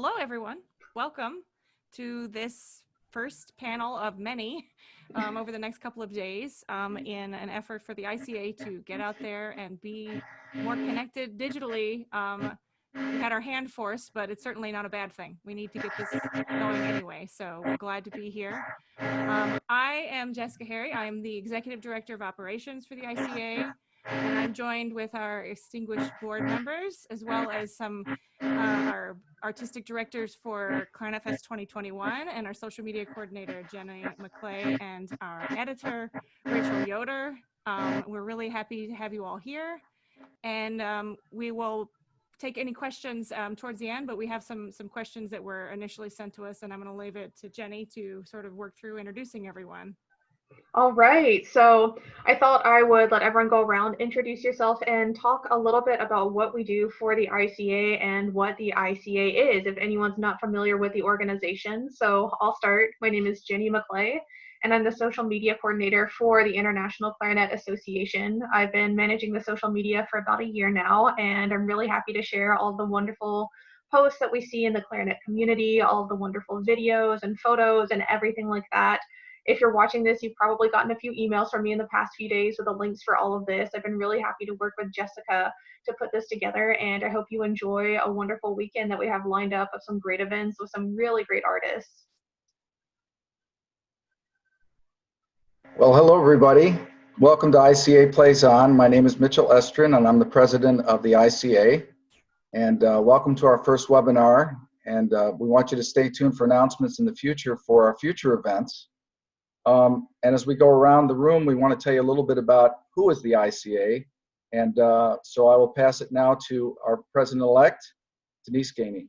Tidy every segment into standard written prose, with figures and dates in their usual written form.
Hello, everyone. Welcome to this first panel of many over the next couple of days in an effort for the ICA to get out there and be more connected digitally. We had our hand forced, but it's certainly not a bad thing. We need to get this going anyway, so we're glad to be here. I am Jessica Harrie. I am the Executive Director of Operations for the ICA, and I'm joined with our distinguished board members, as well as some our artistic directors for Clarinet Fest 2021 and our social media coordinator, Jenny McClay, and our editor, Rachel Yoder. We're really happy to have you all here. And we will take any questions towards the end, but we have some questions that were initially sent to us, and I'm going to leave it to Jenny to sort of work through introducing everyone. All right, so I thought I would let everyone go around, introduce yourself, and talk a little bit about what we do for the ICA and what the ICA is, if anyone's not familiar with the organization. So I'll start. My name is Jenny McClay, and I'm the social media coordinator for the International Clarinet Association. I've been managing the social media for about a year now, and I'm really happy to share all the wonderful posts that we see in the clarinet community, all the wonderful videos and photos and everything like that. If you're watching this, you've probably gotten a few emails from me in the past few days with the links for all of this. I've been really happy to work with Jessica to put this together, and I hope you enjoy a wonderful weekend that we have lined up of some great events with some really great artists. Well, hello, everybody. Welcome to ICA Plays On. My name is Mitchell Estrin, and I'm the president of the ICA. And welcome to our first webinar. And we want you to stay tuned for announcements in the future for our future events. And as we go around the room, we want to tell you a little bit about who is the ICA. And so I will pass it now to our president-elect, Denise Gainey.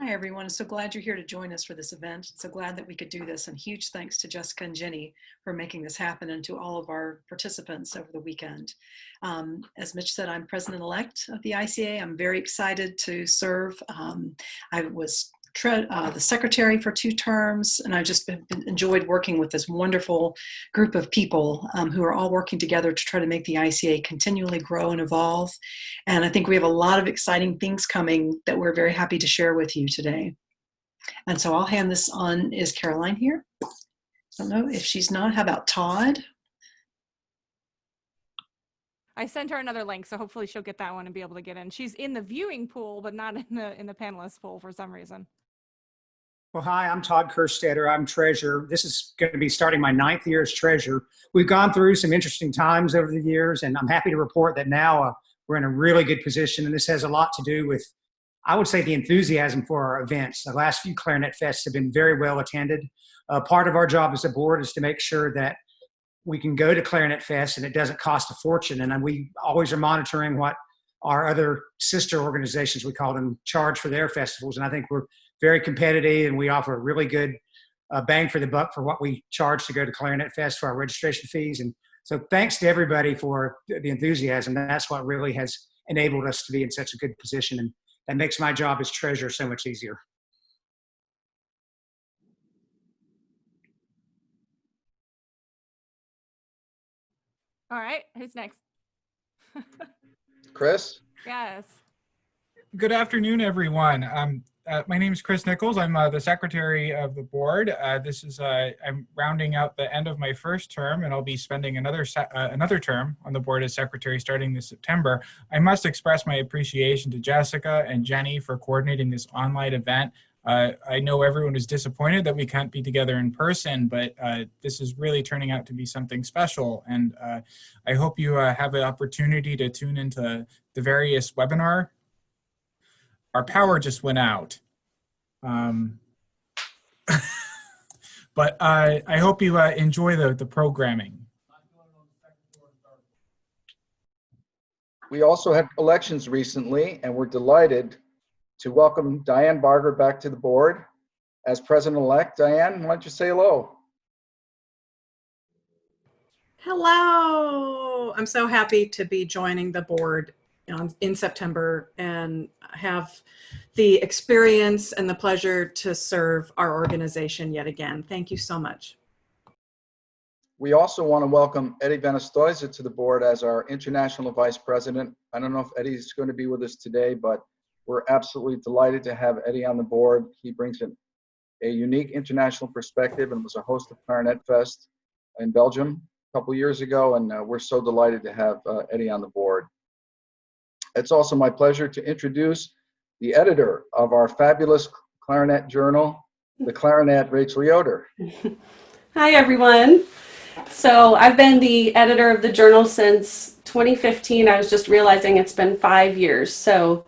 Hi, everyone. So glad you're here to join us for this event. So glad that we could do this, and huge thanks to Jessica and Jenny for making this happen, and to all of our participants over the weekend. As Mitch said, I'm president-elect of the ICA. I'm very excited to serve. I was the secretary for 2 terms, and I just enjoyed working with this wonderful group of people who are all working together to try to make the ICA continually grow and evolve. And I think we have a lot of exciting things coming that we're very happy to share with you today. And so I'll hand this on. Is Caroline here? I don't know if she's not. How about Tod? I sent her another link, so hopefully she'll get that one and be able to get in. She's in the viewing pool, but not in the panelist pool for some reason. Well, hi, I'm Tod Kerstetter. I'm treasurer. This is going to be starting my 9th year as treasurer. We've gone through some interesting times over the years, and I'm happy to report that now we're in a really good position. And this has a lot to do with, I would say, the enthusiasm for our events. The last few Clarinet Fests have been very well attended. Part of our job as a board is to make sure that we can go to Clarinet Fest and it doesn't cost a fortune. And we always are monitoring what our other sister organizations, we call them, charge for their festivals. And I think we're very competitive, and we offer a really good bang for the buck for what we charge to go to Clarinet Fest for our registration fees. And so thanks to everybody for the enthusiasm. That's what really has enabled us to be in such a good position, and that makes my job as treasurer so much easier. All right, who's next? Chris? Yes. Good afternoon, everyone. My name is Chris Nichols. I'm the secretary of the board. I'm rounding out the end of my first term, and I'll be spending another term on the board as secretary starting this September. I must express my appreciation to Jessica and Jenny for coordinating this online event. I know everyone is disappointed that we can't be together in person, but this is really turning out to be something special. And I hope you have an opportunity to tune into the various webinar. Our power just went out. But I hope you enjoy the programming. We also had elections recently, and we're delighted to welcome Diane Barger back to the board as president-elect. Diane, why don't you say hello? Hello. I'm so happy to be joining the board in September and have the experience and the pleasure to serve our organization yet again. Thank you so much. We also want to welcome Eddie Venestoiza to the board as our international vice president. I don't know if Eddie's going to be with us today, but We're absolutely delighted to have Eddie on the board. He brings a unique international perspective and was a host of Clarinet Fest in Belgium a couple years ago, and we're so delighted to have Eddie on the board. It's also my pleasure to introduce the editor of our fabulous clarinet journal, the Clarinet, Rachel Yoder. Hi, everyone. So I've been the editor of the journal since 2015. I was just realizing it's been 5 years. So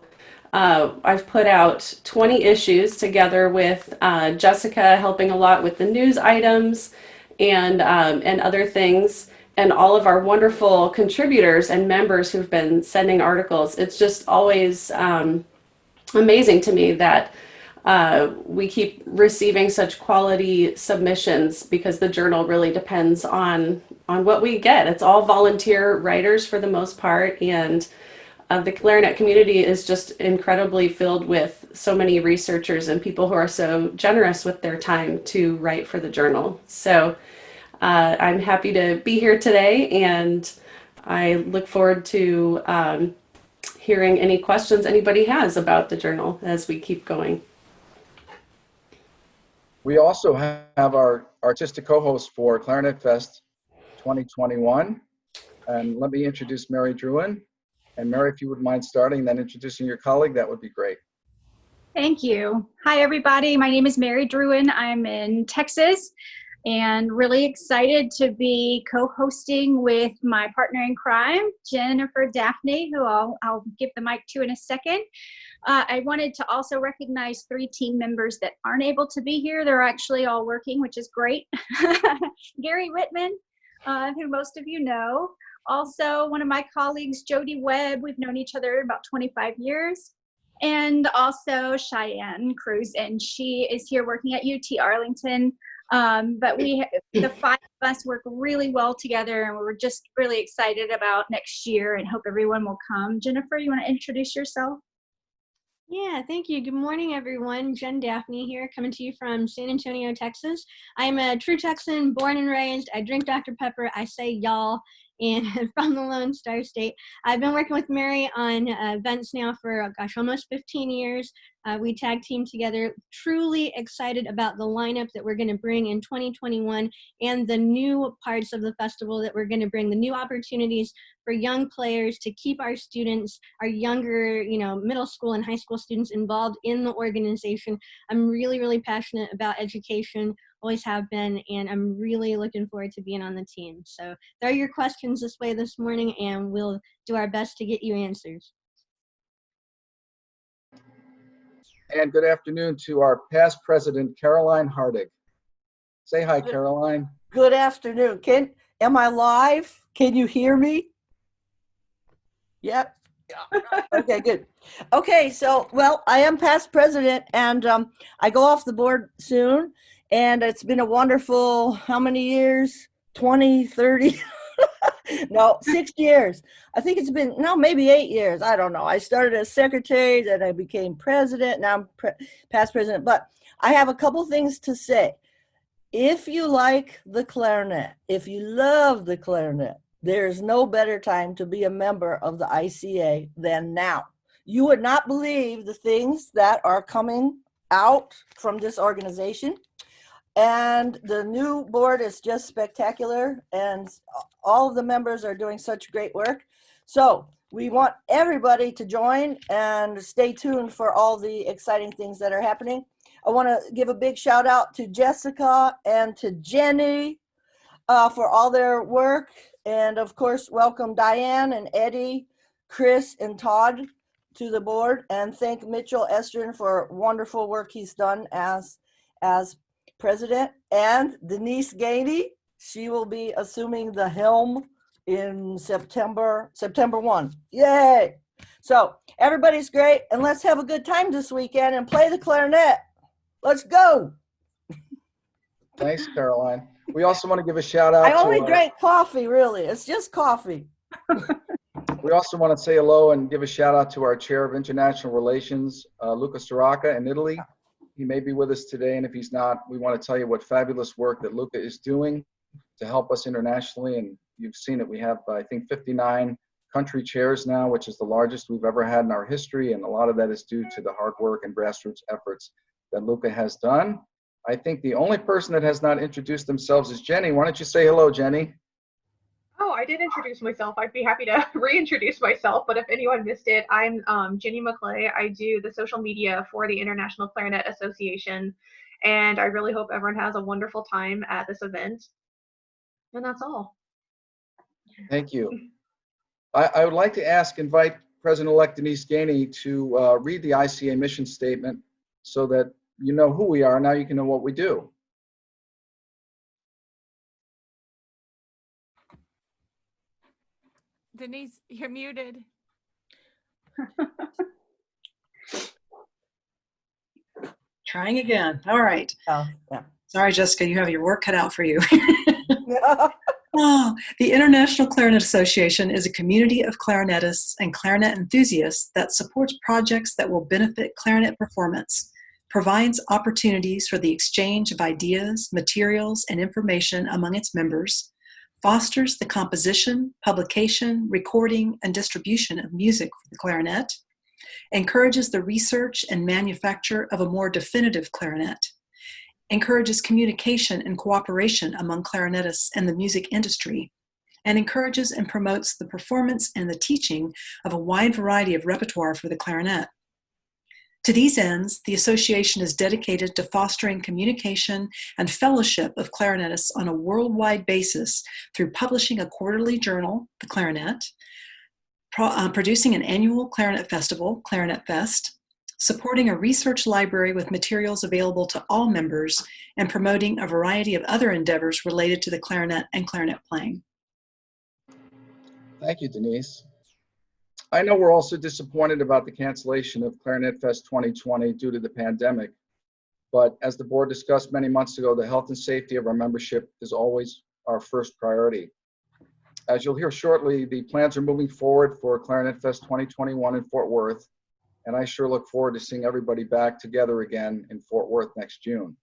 I've put out 20 issues together with Jessica, helping a lot with the news items and other things, and all of our wonderful contributors and members who've been sending articles. It's just always amazing to me that we keep receiving such quality submissions, because the journal really depends on what we get. It's all volunteer writers for the most part, and the clarinet community is just incredibly filled with so many researchers and people who are so generous with their time to write for the journal. So I'm happy to be here today, and I look forward to hearing any questions anybody has about the journal as we keep going. We also have our artistic co-host for Clarinet Fest 2021. And let me introduce Mary Druhan. And Mary, if you would mind starting, then introducing your colleague, that would be great. Thank you. Hi, everybody. My name is Mary Druhan. I'm in Texas and really excited to be co-hosting with my partner in crime, Jennifer Daffinee, who I'll give the mic to in a second. I wanted to also recognize 3 team members that aren't able to be here. They're actually all working, which is great. Gary Whitman, who most of you know. Also, one of my colleagues, Jody Webb. We've known each other about 25 years. And also Cheyenne Cruz, and she is here working at UT Arlington. But the 5 of us work really well together, and we're just really excited about next year and hope everyone will come. Jennifer, you want to introduce yourself? Yeah, thank you. Good morning, everyone. Jen Daffinee here, coming to you from San Antonio, Texas. I'm a true Texan, born and raised. I drink Dr. Pepper. I say y'all, and from the Lone Star State. I've been working with Mary on events now for, gosh, almost 15 years. We tag team together. Truly excited about the lineup that we're going to bring in 2021 and the new parts of the festival that we're going to bring, the new opportunities for young players to keep our students, our younger, middle school and high school students involved in the organization. I'm really, really passionate about education, always have been, and I'm really looking forward to being on the team. So throw your questions this way this morning, and we'll do our best to get you answers. And good afternoon to our past president, Caroline Hartig. Say hi, Caroline. Good afternoon. Am I live? Can you hear me? Yep. Okay, good. Okay, so, well, I am past president, and I go off the board soon, and it's been a wonderful, how many years? 20, 30? No, 6 years. I think it's been, no, maybe 8 years. I don't know. I started as secretary, then I became president. Now I'm past president. But I have a couple things to say. If you like the clarinet, if you love the clarinet, there's no better time to be a member of the ICA than now. You would not believe the things that are coming out from this organization. And the new board is just spectacular, and all of the members are doing such great work. So we want everybody to join and stay tuned for all the exciting things that are happening. I want to give a big shout out to Jessica and to Jenny for all their work. And of course, welcome Diane and Eddie, Chris and Tod to the board. And thank Mitchell Estrin for wonderful work he's done as president, and Denise Gainey. She will be assuming the helm in September 1. Yay! So everybody's great, and let's have a good time this weekend and play the clarinet. Let's go. Thanks, Caroline. We also want to give a shout out I only drank coffee, really. It's just coffee. We also want to say hello and give a shout out to our chair of international relations, Luca Siracca in Italy. He may be with us today, and if he's not, we want to tell you what fabulous work that Luca is doing to help us internationally. And you've seen it. We have, I think, 59 country chairs now, which is the largest we've ever had in our history, and a lot of that is due to the hard work and grassroots efforts that Luca has done. I think the only person that has not introduced themselves is Jenny. Why don't you say hello, Jenny? Oh, I did introduce myself. I'd be happy to reintroduce myself, but if anyone missed it, I'm Jenny McClay. I do the social media for the International Clarinet Association, and I really hope everyone has a wonderful time at this event. And that's all. Thank you. I would like to invite President-elect Denise Gainey to read the ICA mission statement so that you know who we are. Now you can know what we do. Denise, you're muted. Trying again. All right. Oh, yeah. Sorry, Jessica, you have your work cut out for you. Oh, the International Clarinet Association is a community of clarinetists and clarinet enthusiasts that supports projects that will benefit clarinet performance, provides opportunities for the exchange of ideas, materials, and information among its members, fosters the composition, publication, recording, and distribution of music for the clarinet, encourages the research and manufacture of a more definitive clarinet, encourages communication and cooperation among clarinetists and the music industry, and encourages and promotes the performance and the teaching of a wide variety of repertoire for the clarinet. To these ends, the association is dedicated to fostering communication and fellowship of clarinetists on a worldwide basis through publishing a quarterly journal, The Clarinet, producing an annual clarinet festival, Clarinet Fest, supporting a research library with materials available to all members, and promoting a variety of other endeavors related to the clarinet and clarinet playing. Thank you, Denise. I know we're also disappointed about the cancellation of Clarinet Fest 2020 due to the pandemic, but as the board discussed many months ago, the health and safety of our membership is always our first priority. As you'll hear shortly, the plans are moving forward for Clarinet Fest 2021 in Fort Worth, and I sure look forward to seeing everybody back together again in Fort Worth next June.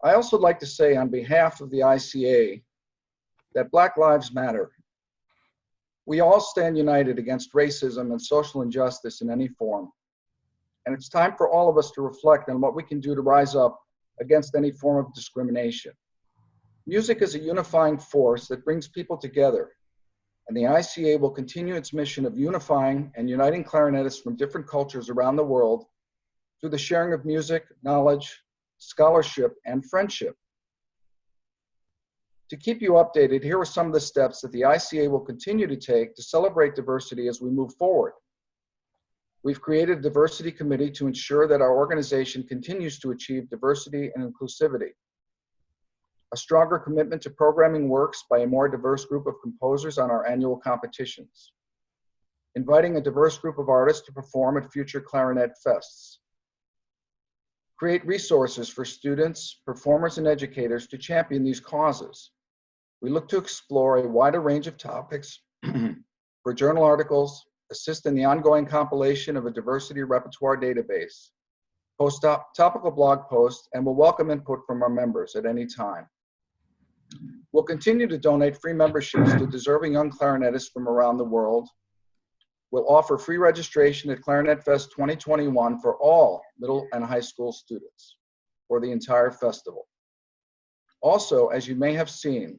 I also would like to say on behalf of the ICA that Black Lives Matter. We all stand united against racism and social injustice in any form. And it's time for all of us to reflect on what we can do to rise up against any form of discrimination. Music is a unifying force that brings people together, and the ICA will continue its mission of unifying and uniting clarinetists from different cultures around the world through the sharing of music, knowledge, scholarship, and friendship. To keep you updated, here are some of the steps that the ICA will continue to take to celebrate diversity as we move forward. We've created a diversity committee to ensure that our organization continues to achieve diversity and inclusivity. A stronger commitment to programming works by a more diverse group of composers on our annual competitions. Inviting a diverse group of artists to perform at future clarinet fests. Create resources for students, performers, and educators to champion these causes. We look to explore a wider range of topics for journal articles, assist in the ongoing compilation of a diversity repertoire database, post topical blog posts, and will welcome input from our members at any time. We'll continue to donate free memberships to deserving young clarinetists from around the world. We'll offer free registration at Clarinet Fest 2021 for all middle and high school students for the entire festival. Also, as you may have seen,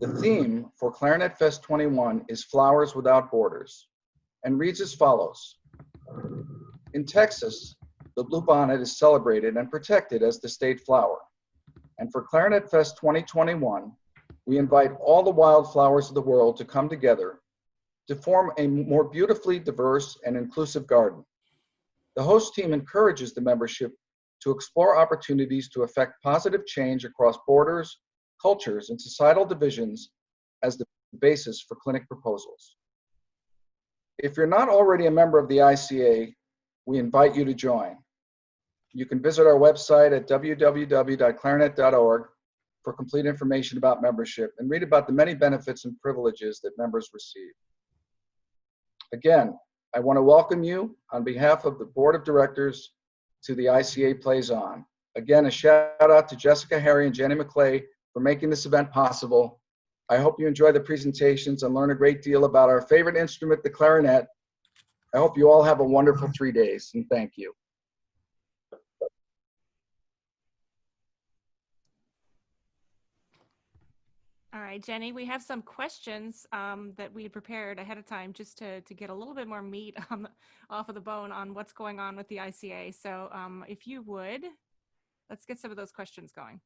the theme for Clarinet Fest 21 is Flowers Without Borders and reads as follows. In Texas, the bluebonnet is celebrated and protected as the state flower. And for Clarinet Fest 2021, we invite all the wildflowers of the world to come together to form a more beautifully diverse and inclusive garden. The host team encourages the membership to explore opportunities to affect positive change across borders, cultures, and societal divisions as the basis for clinic proposals. If you're not already a member of the ICA, we invite you to join. You can visit our website at www.clarinet.org for complete information about membership and read about the many benefits and privileges that members receive. Again, I want to welcome you on behalf of the Board of Directors to the ICA Plays On. Again, a shout out to Jessica, Harrie, and Jenny McClay for making this event possible. I hope you enjoy the presentations and learn a great deal about our favorite instrument, the clarinet. I hope you all have a wonderful 3 days, and thank you. All right, Jenny, we have some questions that we prepared ahead of time just to get a little bit more meat off of the bone on what's going on with the ICA. So if you would, let's get some of those questions going.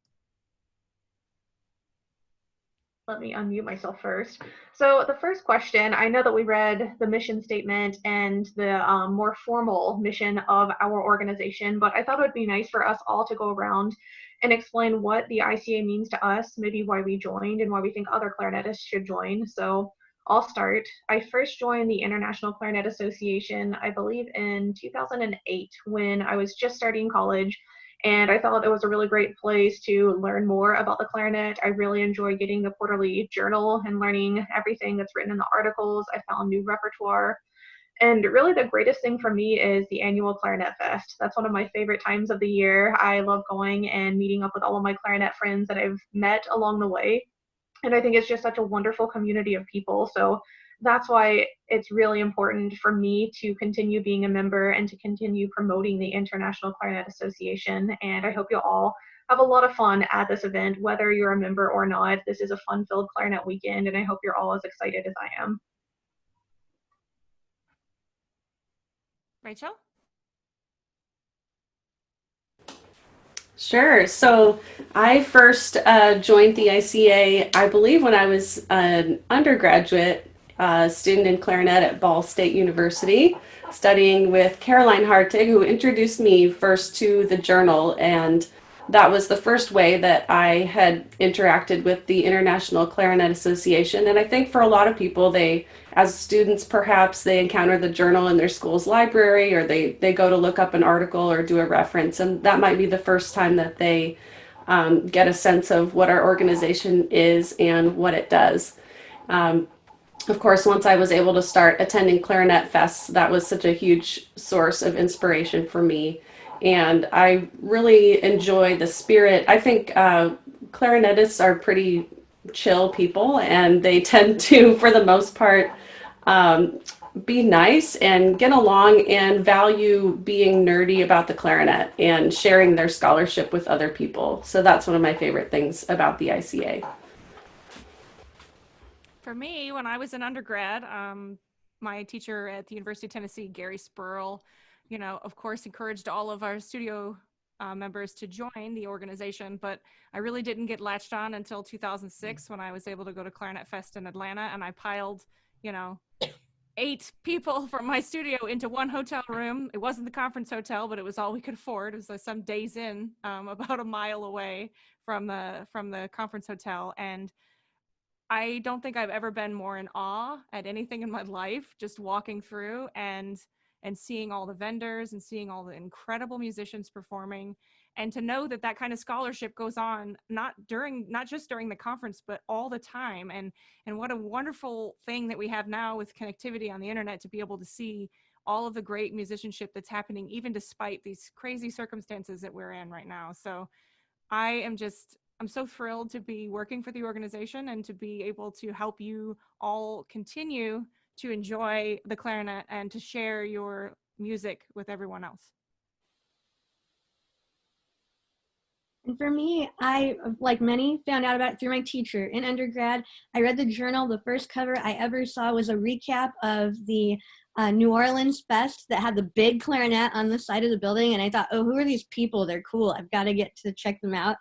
Let me unmute myself first. So the first question, I know that we read the mission statement and the more formal mission of our organization, but I thought it would be nice for us all to go around and explain what the ICA means to us, maybe why we joined and why we think other clarinetists should join. So I'll start. I first joined the International Clarinet Association, I believe in 2008, when I was just starting college. And I thought it was a really great place to learn more about the clarinet. I really enjoy getting the quarterly journal and learning everything that's written in the articles. I found new repertoire. And really the greatest thing for me is the annual Clarinet Fest. That's one of my favorite times of the year. I love going and meeting up with all of my clarinet friends that I've met along the way. And I think it's just such a wonderful community of people. So that's why it's really important for me to continue being a member and to continue promoting the International Clarinet Association. And I hope you'll all have a lot of fun at this event, whether you're a member or not. This is a fun-filled clarinet weekend, and I hope you're all as excited as I am. Rachel? Sure. So I first joined the ICA, I believe, when I was an undergraduate student in clarinet at Ball State University, studying with Caroline Hartig, who introduced me first to the journal. And that was the first way that I had interacted with the International Clarinet Association. And I think for a lot of people, as students, perhaps they encounter the journal in their school's library, or they go to look up an article or do a reference. And that might be the first time that they get a sense of what our organization is and what it does. Of course, once I was able to start attending Clarinet Fests, that was such a huge source of inspiration for me. And I really enjoy the spirit. I think clarinetists are pretty chill people, and they tend to, for the most part, be nice and get along and value being nerdy about the clarinet and sharing their scholarship with other people. So that's one of my favorite things about the ICA. For me, when I was an undergrad, my teacher at the University of Tennessee, Gary Spurl, of course, encouraged all of our studio members to join the organization, but I really didn't get latched on until 2006 when I was able to go to Clarinet Fest in Atlanta, and I piled, 8 people from my studio into one hotel room. It wasn't the conference hotel, but it was all we could afford. It was some Days Inn, about a mile away from the conference hotel, and I don't think I've ever been more in awe at anything in my life, just walking through and seeing all the vendors and seeing all the incredible musicians performing, and to know that kind of scholarship goes on not just during the conference, but all the time. And what a wonderful thing that we have now with connectivity on the internet to be able to see all of the great musicianship that's happening, even despite these crazy circumstances that we're in right now. So I'm so thrilled to be working for the organization and to be able to help you all continue to enjoy the clarinet and to share your music with everyone else. And for me, I, like many, found out about it through my teacher. In undergrad, I read the journal. The first cover I ever saw was a recap of the New Orleans Fest that had the big clarinet on the side of the building. And I thought, oh, who are these people? They're cool. I've got to get to check them out.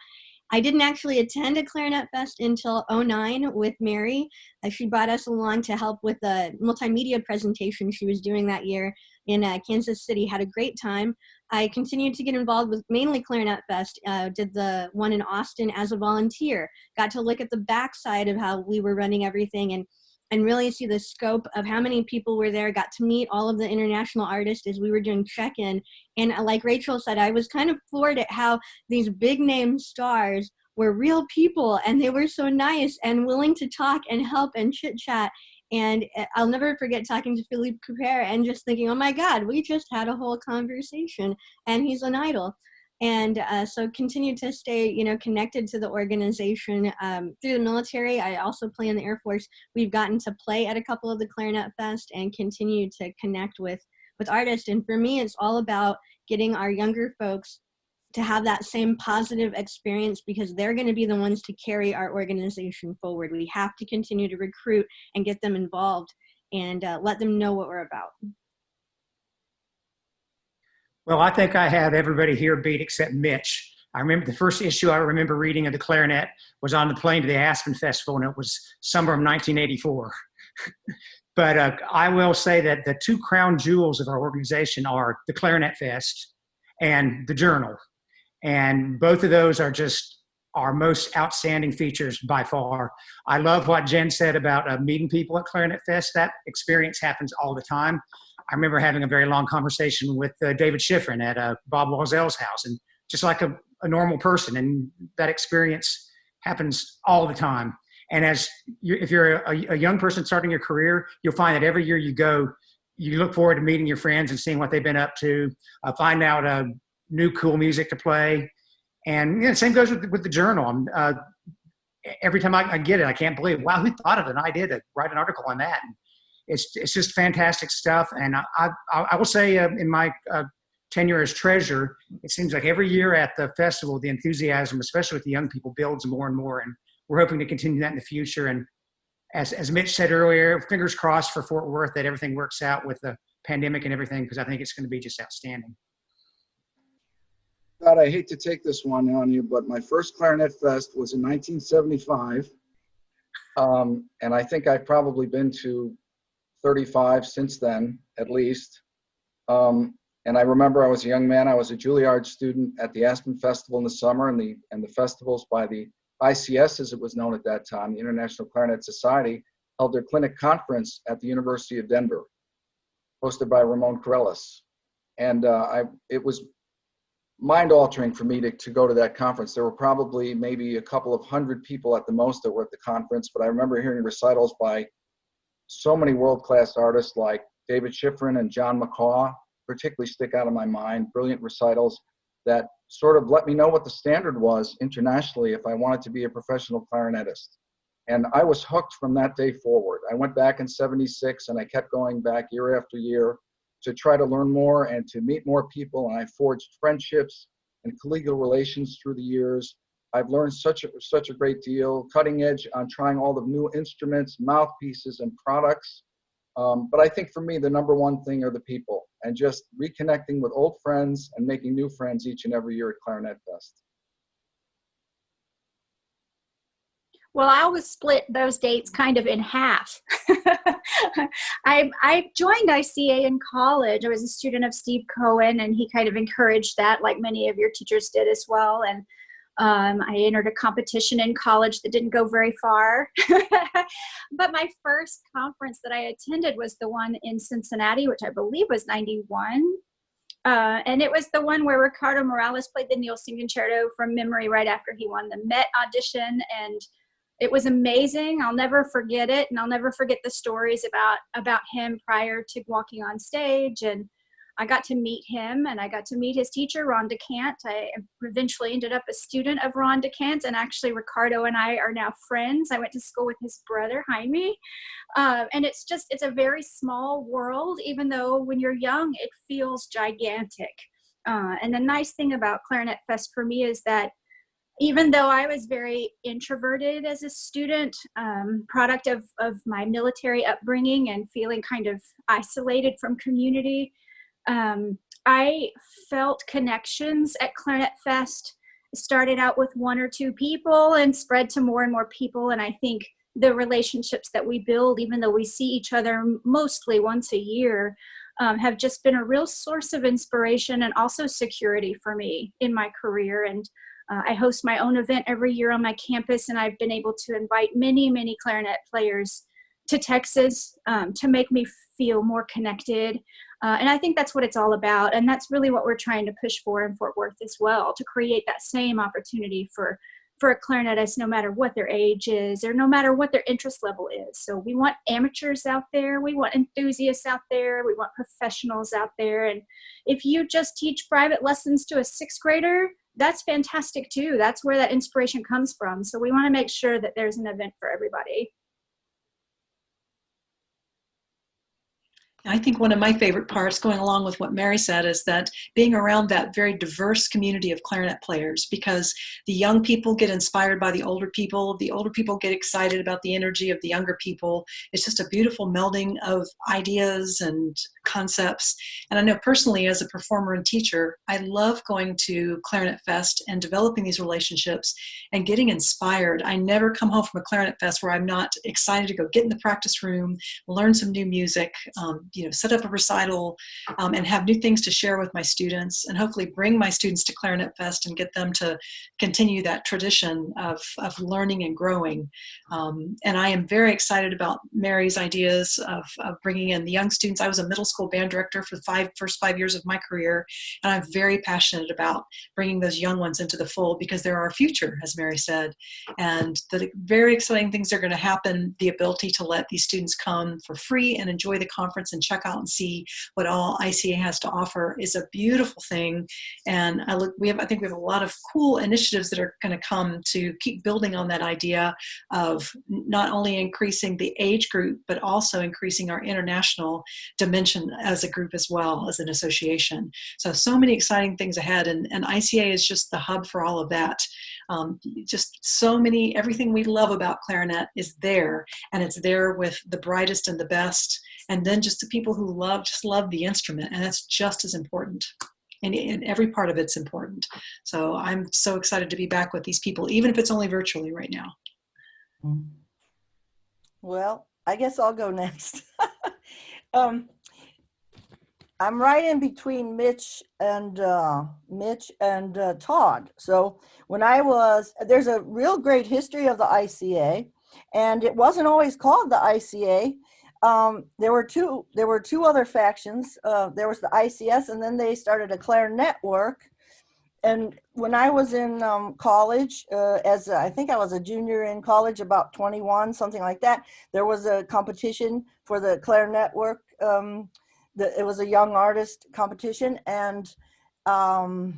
I didn't actually attend a Clarinet Fest until 2009 with Mary. She brought us along to help with a multimedia presentation she was doing that year in Kansas City. Had a great time. I continued to get involved with mainly Clarinet Fest, did the one in Austin as a volunteer, got to look at the backside of how we were running everything and really see the scope of how many people were there, got to meet all of the international artists as we were doing check-in. And like Rachel said, I was kind of floored at how these big name stars were real people, and they were so nice and willing to talk and help and chit-chat. And I'll never forget talking to Philippe Couper and just thinking, oh my God, we just had a whole conversation, and he's an idol. And so continue to stay, connected to the organization through the military. I also play in the Air Force. We've gotten to play at a couple of the Clarinet Fest and continue to connect with artists. And for me, it's all about getting our younger folks to have that same positive experience, because they're going to be the ones to carry our organization forward. We have to continue to recruit and get them involved and let them know what we're about. Well, I think I have everybody here beat except Mitch. I remember the first issue I remember reading of the Clarinet was on the plane to the Aspen Festival, and it was summer of 1984. But I will say that the two crown jewels of our organization are the Clarinet Fest and the Journal. And both of those are just our most outstanding features by far. I love what Jen said about meeting people at Clarinet Fest. That experience happens all the time. I remember having a very long conversation with David Schifrin at Bob Loisel's house, and just like a normal person, and that experience happens all the time. And if you're a young person starting your career, you'll find that every year you go, you look forward to meeting your friends and seeing what they've been up to, find out new cool music to play. And same goes with the Journal. Every time I get it, I can't believe, wow, who thought of an idea to write an article on that? And it's just fantastic stuff. And I will say in my tenure as treasurer, it seems like every year at the festival, the enthusiasm, especially with the young people, builds more and more. And we're hoping to continue that in the future. And as Mitch said earlier, fingers crossed for Fort Worth that everything works out with the pandemic and everything, because I think it's going to be just outstanding. God, I hate to take this one on you, but my first Clarinet Fest was in 1975. And I think I've probably been to 35 since then, at least. And I remember I was a young man. I was a Juilliard student at the Aspen Festival in the summer, and the festivals by the ICS, as it was known at that time, the International Clarinet Society, held their clinic conference at the University of Denver, hosted by Ramon Corellis. And it was mind-altering for me to go to that conference. There were probably maybe a couple of hundred people at the most that were at the conference, but I remember hearing recitals by so many world-class artists like David Schifrin and John McCaw particularly stick out in my mind. Brilliant recitals that sort of let me know what the standard was internationally if I wanted to be a professional clarinetist. And I was hooked from that day forward. I went back in '76 and I kept going back year after year to try to learn more and to meet more people. And I forged friendships and collegial relations through the years. I've learned such a great deal, cutting edge on trying all the new instruments, mouthpieces, and products. But I think for me, the number one thing are the people, and just reconnecting with old friends and making new friends each and every year at Clarinet Fest. Well, I always split those dates kind of in half. I joined ICA in college. I was a student of Steve Cohen, and he kind of encouraged that, like many of your teachers did as well. And I entered a competition in college that didn't go very far. But my first conference that I attended was the one in Cincinnati, which I believe was '91. And it was the one where Ricardo Morales played the Nielsen Concerto from memory right after he won the Met audition. And it was amazing. I'll never forget it. And I'll never forget the stories about him prior to walking on stage. And I got to meet him, and I got to meet his teacher, Ron DeCant. I eventually ended up a student of Ron DeCant, and actually Ricardo and I are now friends. I went to school with his brother, Jaime. And it's a very small world, even though when you're young, it feels gigantic. And the nice thing about Clarinet Fest for me is that even though I was very introverted as a student, product of my military upbringing and feeling kind of isolated from community, I felt connections at Clarinet Fest. It started out with one or two people and spread to more and more people. And I think the relationships that we build, even though we see each other mostly once a year, have just been a real source of inspiration and also security for me in my career. And I host my own event every year on my campus, and I've been able to invite many, many clarinet players to Texas to make me feel more connected. And I think that's what it's all about. And that's really what we're trying to push for in Fort Worth as well, to create that same opportunity for for a clarinetist, no matter what their age is or no matter what their interest level is. So we want amateurs out there, we want enthusiasts out there, we want professionals out there. And if you just teach private lessons to a 6th grader, that's fantastic too. That's where that inspiration comes from. So we want to make sure that there's an event for everybody. I think one of my favorite parts, going along with what Mary said, is that being around that very diverse community of clarinet players, because the young people get inspired by the older people get excited about the energy of the younger people. It's just a beautiful melding of ideas and concepts. And I know personally, as a performer and teacher, I love going to Clarinet Fest and developing these relationships and getting inspired. I never come home from a Clarinet Fest where I'm not excited to go get in the practice room, learn some new music, set up a recital, and have new things to share with my students, and hopefully bring my students to Clarinet Fest and get them to continue that tradition of learning and growing. And I am very excited about Mary's ideas of bringing in the young students. I was a middle school band director for the first 5 years of my career, and I'm very passionate about bringing those young ones into the fold, because they're our future, as Mary said. And the very exciting things are going to happen, the ability to let these students come for free and enjoy the conference and check out and see what all ICA has to offer, is a beautiful thing. And I think we have a lot of cool initiatives that are going to come to keep building on that idea of not only increasing the age group, but also increasing our international dimension as a group as well as an association. So many exciting things ahead, and ICA is just the hub for all of that. Just so many, everything we love about clarinet is there, and it's there with the brightest and the best, and then just the people who just love the instrument, and that's just as important. And every part of it's important. So I'm so excited to be back with these people, even if it's only virtually right now. Well, I guess I'll go next. I'm right in between Mitch and Tod. So when there's a real great history of the ICA, and it wasn't always called the ICA. There were two other factions. There was the ICS, and then they started a clarinet network. And when I was in college, I think I was a junior in college, about 21, something like that, there was a competition for the clarinet network. It was a young artist competition, and I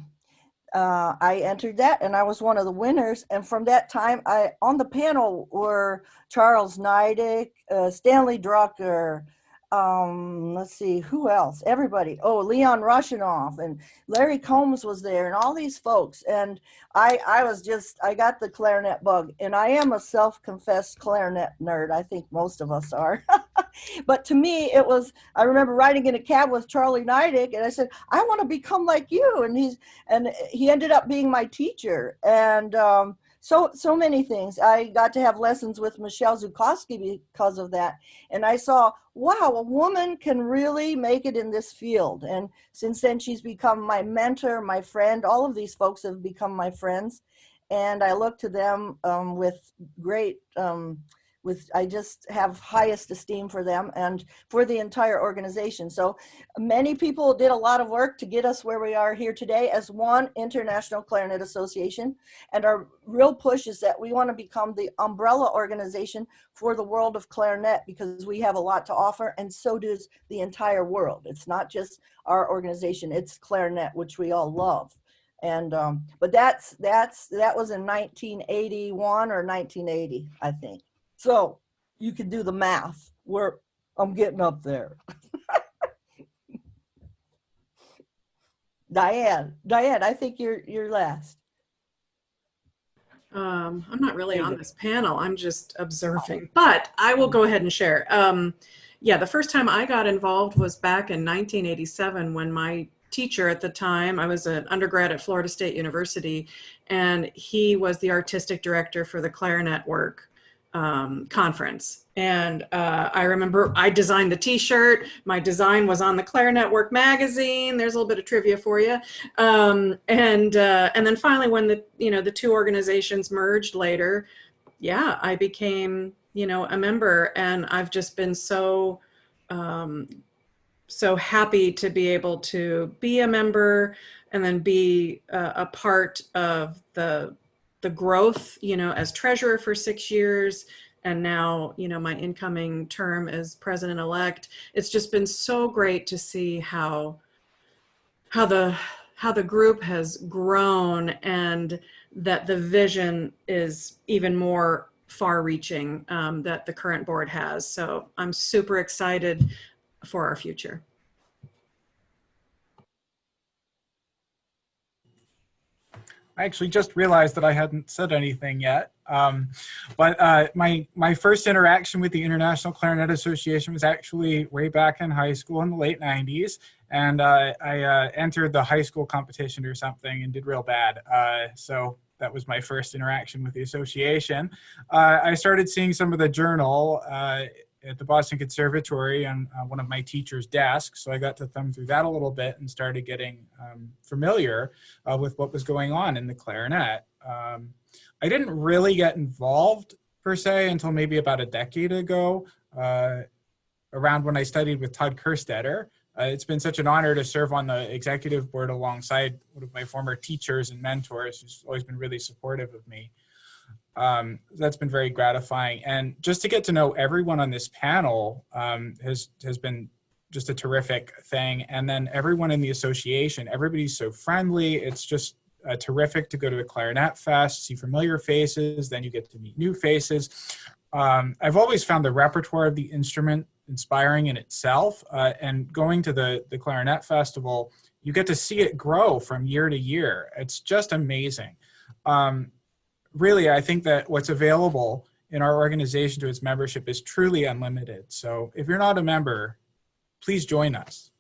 entered that, and I was one of the winners. And from that time, on the panel were Charles Neidig, Stanley Drucker, let's see, who else? Everybody. Oh, Leon Rushinoff, and Larry Combs was there, and all these folks. And I got the clarinet bug, and I am a self-confessed clarinet nerd. I think most of us are. But to me, I remember riding in a cab with Charlie Neidig, and I said, I want to become like you. And he ended up being my teacher. And so many things. I got to have lessons with Michelle Zukowski because of that. And I saw, wow, a woman can really make it in this field. And since then, she's become my mentor, my friend. All of these folks have become my friends. And I look to them with great, I just have highest esteem for them and for the entire organization. So many people did a lot of work to get us where we are here today as one international clarinet association. And our real push is that we want to become the umbrella organization for the world of clarinet, because we have a lot to offer, and so does the entire world. It's not just our organization, it's clarinet, which we all love. And but that was in 1981 or 1980, I think. So you can do the math. I'm getting up there. Diane, I think you're last. I'm not really on this panel. I'm just observing, but I will go ahead and share. Yeah, the first time I got involved was back in 1987 when my teacher at the time, I was an undergrad at Florida State University, and he was the artistic director for the clarinet work conference. And I remember I designed the t-shirt. My design was on the Clarinet Work magazine. There's a little bit of trivia for you. And then finally, when the two organizations merged later, yeah, I became, a member, and I've just been so happy to be able to be a member and then be a part of the the growth, as treasurer for 6 years, and now, my incoming term as president-elect. It's just been so great to see how the group has grown, and that the vision is even more far-reaching that the current board has. So I'm super excited for our future. I actually just realized that I hadn't said anything yet. But my first interaction with the International Clarinet Association was actually way back in high school in the late 90s. And I entered the high school competition or something and did real bad. So that was my first interaction with the association. I started seeing some of the journal at the Boston Conservatory on one of my teacher's desks. So I got to thumb through that a little bit and started getting familiar with what was going on in the clarinet. I didn't really get involved per se until maybe about a decade ago, around when I studied with Tod Kerstetter. It's been such an honor to serve on the executive board alongside one of my former teachers and mentors who's always been really supportive of me. That's been very gratifying. And just to get to know everyone on this panel has been just a terrific thing. And then everyone in the association, everybody's so friendly. It's just terrific to go to a Clarinet Fest, see familiar faces, then you get to meet new faces. I've always found the repertoire of the instrument inspiring in itself, and going to the Clarinet Festival, you get to see it grow from year to year. It's just amazing. Really, I think that what's available in our organization to its membership is truly unlimited. So if you're not a member, please join us.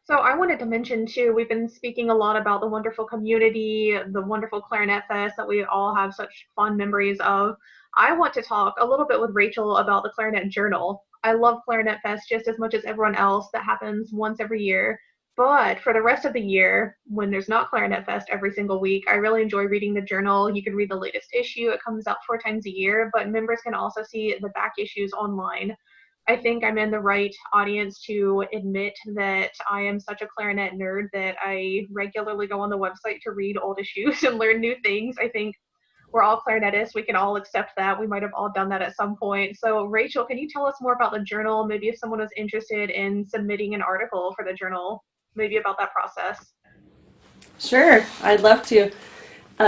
So I wanted to mention too, we've been speaking a lot about the wonderful community, the wonderful Clarinet Fest that we all have such fond memories of. I want to talk a little bit with Rachel about the Clarinet Journal. I love Clarinet Fest just as much as everyone else. That happens once every year. But for the rest of the year, when there's not Clarinet Fest every single week, I really enjoy reading the journal. You can read the latest issue. It comes out 4 times a year, but members can also see the back issues online. I think I'm in the right audience to admit that I am such a clarinet nerd that I regularly go on the website to read old issues and learn new things. I think we're all clarinetists. We can all accept that. We might have all done that at some point. So Rachel, can you tell us more about the journal? Maybe if someone was interested in submitting an article for the journal, maybe about that process. Sure, I'd love to.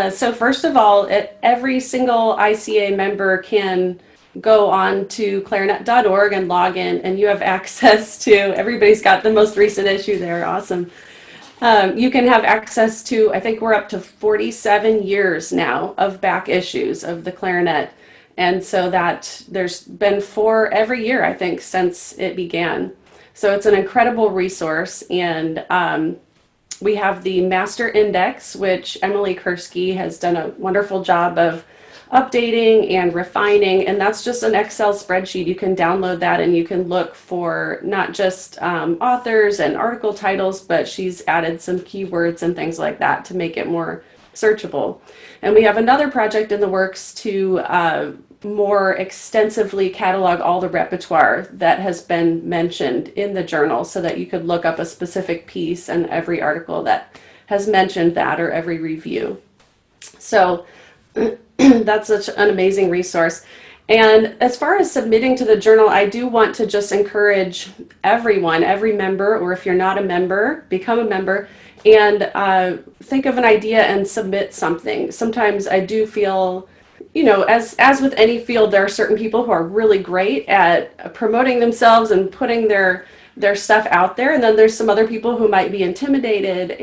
So first of all, every single ICA member can go on to clarinet.org and log in, and you have access to, everybody's got the most recent issue there, awesome. You can have access to, I think we're up to 47 years now of back issues of the clarinet. And so that there's been 4 every year, I think, since it began. So it's an incredible resource. And we have the Master Index, which Emily Kursky has done a wonderful job of updating and refining, and that's just an Excel spreadsheet. You can download that and you can look for not just authors and article titles, but she's added some keywords and things like that to make it more searchable. And we have another project in the works to more extensively catalog all the repertoire that has been mentioned in the journal, so that you could look up a specific piece and every article that has mentioned that, or every review. So that's such an amazing resource. And as far as submitting to the journal, I do want to just encourage everyone, every member, or if you're not a member, become a member, and think of an idea and submit something. Sometimes I do feel, as with any field, there are certain people who are really great at promoting themselves and putting their stuff out there, and then there's some other people who might be intimidated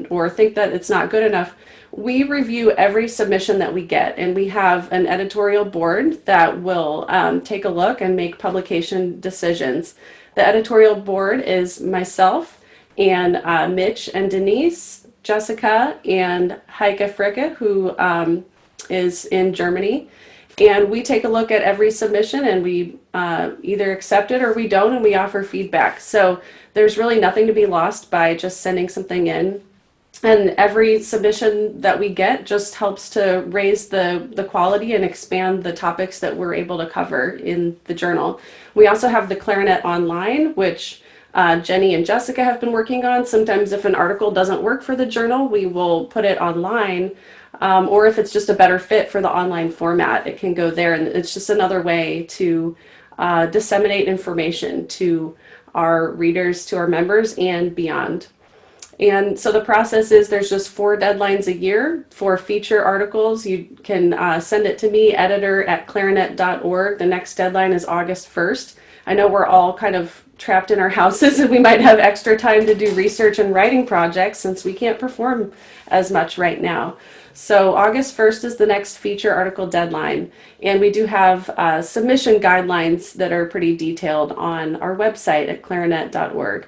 or think that it's not good enough. We review every submission that we get, and we have an editorial board that will take a look and make publication decisions. The editorial board is myself and Mitch and Denise, Jessica, and Heike Fricke, who is in Germany. And we take a look at every submission, and we either accept it or we don't, and we offer feedback. So there's really nothing to be lost by just sending something in. And every submission that we get just helps to raise the quality and expand the topics that we're able to cover in the journal. We also have the Clarinet Online, which Jenny and Jessica have been working on. Sometimes if an article doesn't work for the journal, we will put it online. Or if it's just a better fit for the online format, it can go there. And it's just another way to disseminate information to our readers, to our members, and beyond. And so the process is there's just 4 deadlines a year for feature articles. You can send it to me, editor@clarinet.org. The next deadline is August 1st. I know we're all kind of trapped in our houses and we might have extra time to do research and writing projects since we can't perform as much right now. So August 1st is the next feature article deadline. And we do have submission guidelines that are pretty detailed on our website at clarinet.org.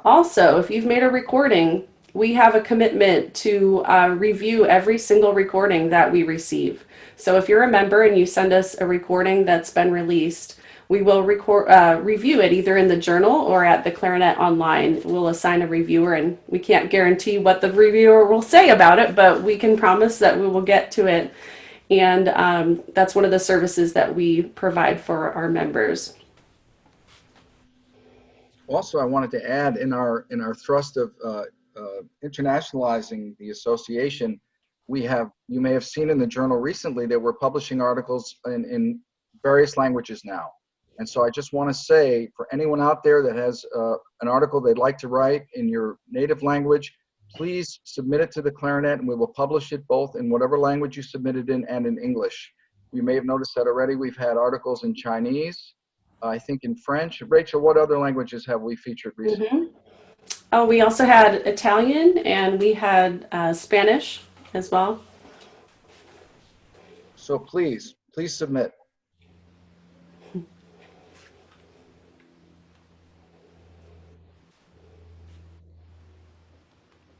Also, if you've made a recording, we have a commitment to review every single recording that we receive. So if you're a member and you send us a recording that's been released, we will review it either in the journal or at the Clarinet Online. We'll assign a reviewer, and we can't guarantee what the reviewer will say about it, but we can promise that we will get to it. And that's one of the services that we provide for our members. Also, I wanted to add in our thrust of internationalizing the association, you may have seen in the journal recently that we're publishing articles in various languages now. And so I just want to say, for anyone out there that has an article they'd like to write in your native language, please submit it to the Clarinet and we will publish it both in whatever language you submit it in and in English. You may have noticed that already. We've had articles in Chinese, I think in French. Rachel, what other languages have we featured recently? Mm-hmm. Oh, we also had Italian and we had Spanish as well. So please submit.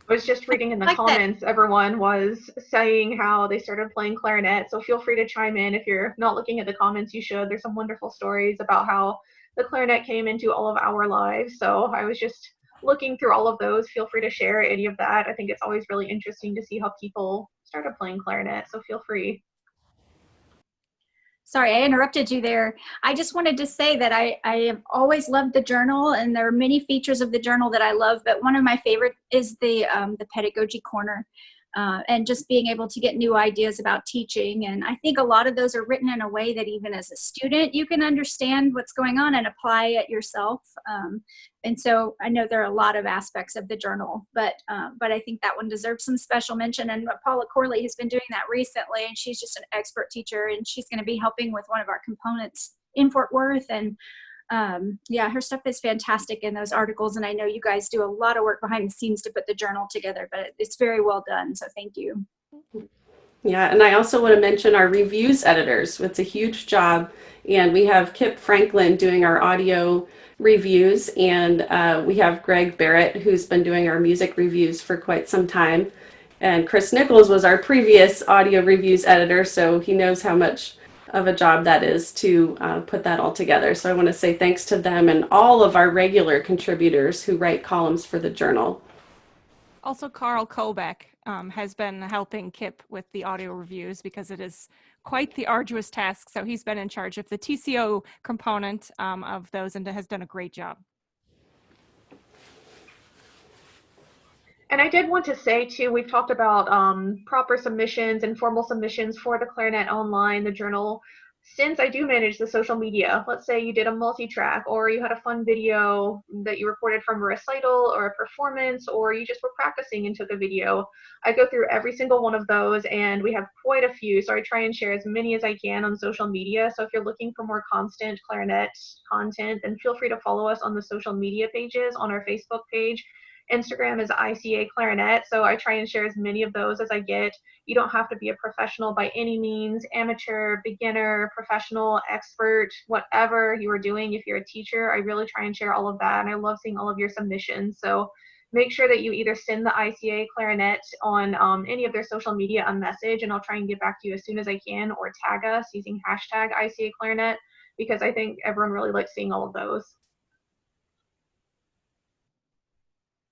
I was just reading in the Like that. comments, everyone was saying how they started playing clarinet. So feel free to chime in. If you're not looking at the comments, you should. There's some wonderful stories about how the clarinet came into all of our lives. So I was just looking through all of those. Feel free to share any of that. I think it's always really interesting to see how people started playing clarinet. So feel free. Sorry, I interrupted you there. I just wanted to say that I have always loved the journal, and there are many features of the journal that I love, but one of my favorite is the pedagogy corner, and just being able to get new ideas about teaching. And I think a lot of those are written in a way that even as a student, you can understand what's going on and apply it yourself. And so I know there are a lot of aspects of the journal, but I think that one deserves some special mention. And Paula Corley has been doing that recently, and she's just an expert teacher, and she's going to be helping with one of our components in Fort Worth. And yeah, her stuff is fantastic in those articles. And I know you guys do a lot of work behind the scenes to put the journal together, but it's very well done. So thank you. Yeah, and I also want to mention our reviews editors. It's a huge job. And we have Kip Franklin doing our audio reviews, and we have Greg Barrett, who's been doing our music reviews for quite some time. And Chris Nichols was our previous audio reviews editor, so he knows how much of a job that is to put that all together. So I want to say thanks to them and all of our regular contributors who write columns for the journal. Also, Carl Kobeck has been helping Kip with the audio reviews because it is quite the arduous task. So he's been in charge of the TCO component of those and has done a great job. And I did want to say too, we've talked about proper submissions and formal submissions for the Clarinet Online, the journal. Since I do manage the social media, let's say you did a multi-track, or you had a fun video that you recorded from a recital or a performance, or you just were practicing and took a video. I go through every single one of those, and we have quite a few, so I try and share as many as I can on social media. So if you're looking for more constant clarinet content, then feel free to follow us on the social media pages on our Facebook page. Instagram is ICA Clarinet, so I try and share as many of those as I get. You don't have to be a professional by any means, amateur, beginner, professional, expert, whatever you are doing. If you're a teacher, I really try and share all of that, and I love seeing all of your submissions. So make sure that you either send the ICA Clarinet on any of their social media a message, and I'll try and get back to you as soon as I can, or tag us using hashtag ICA Clarinet, because I think everyone really likes seeing all of those.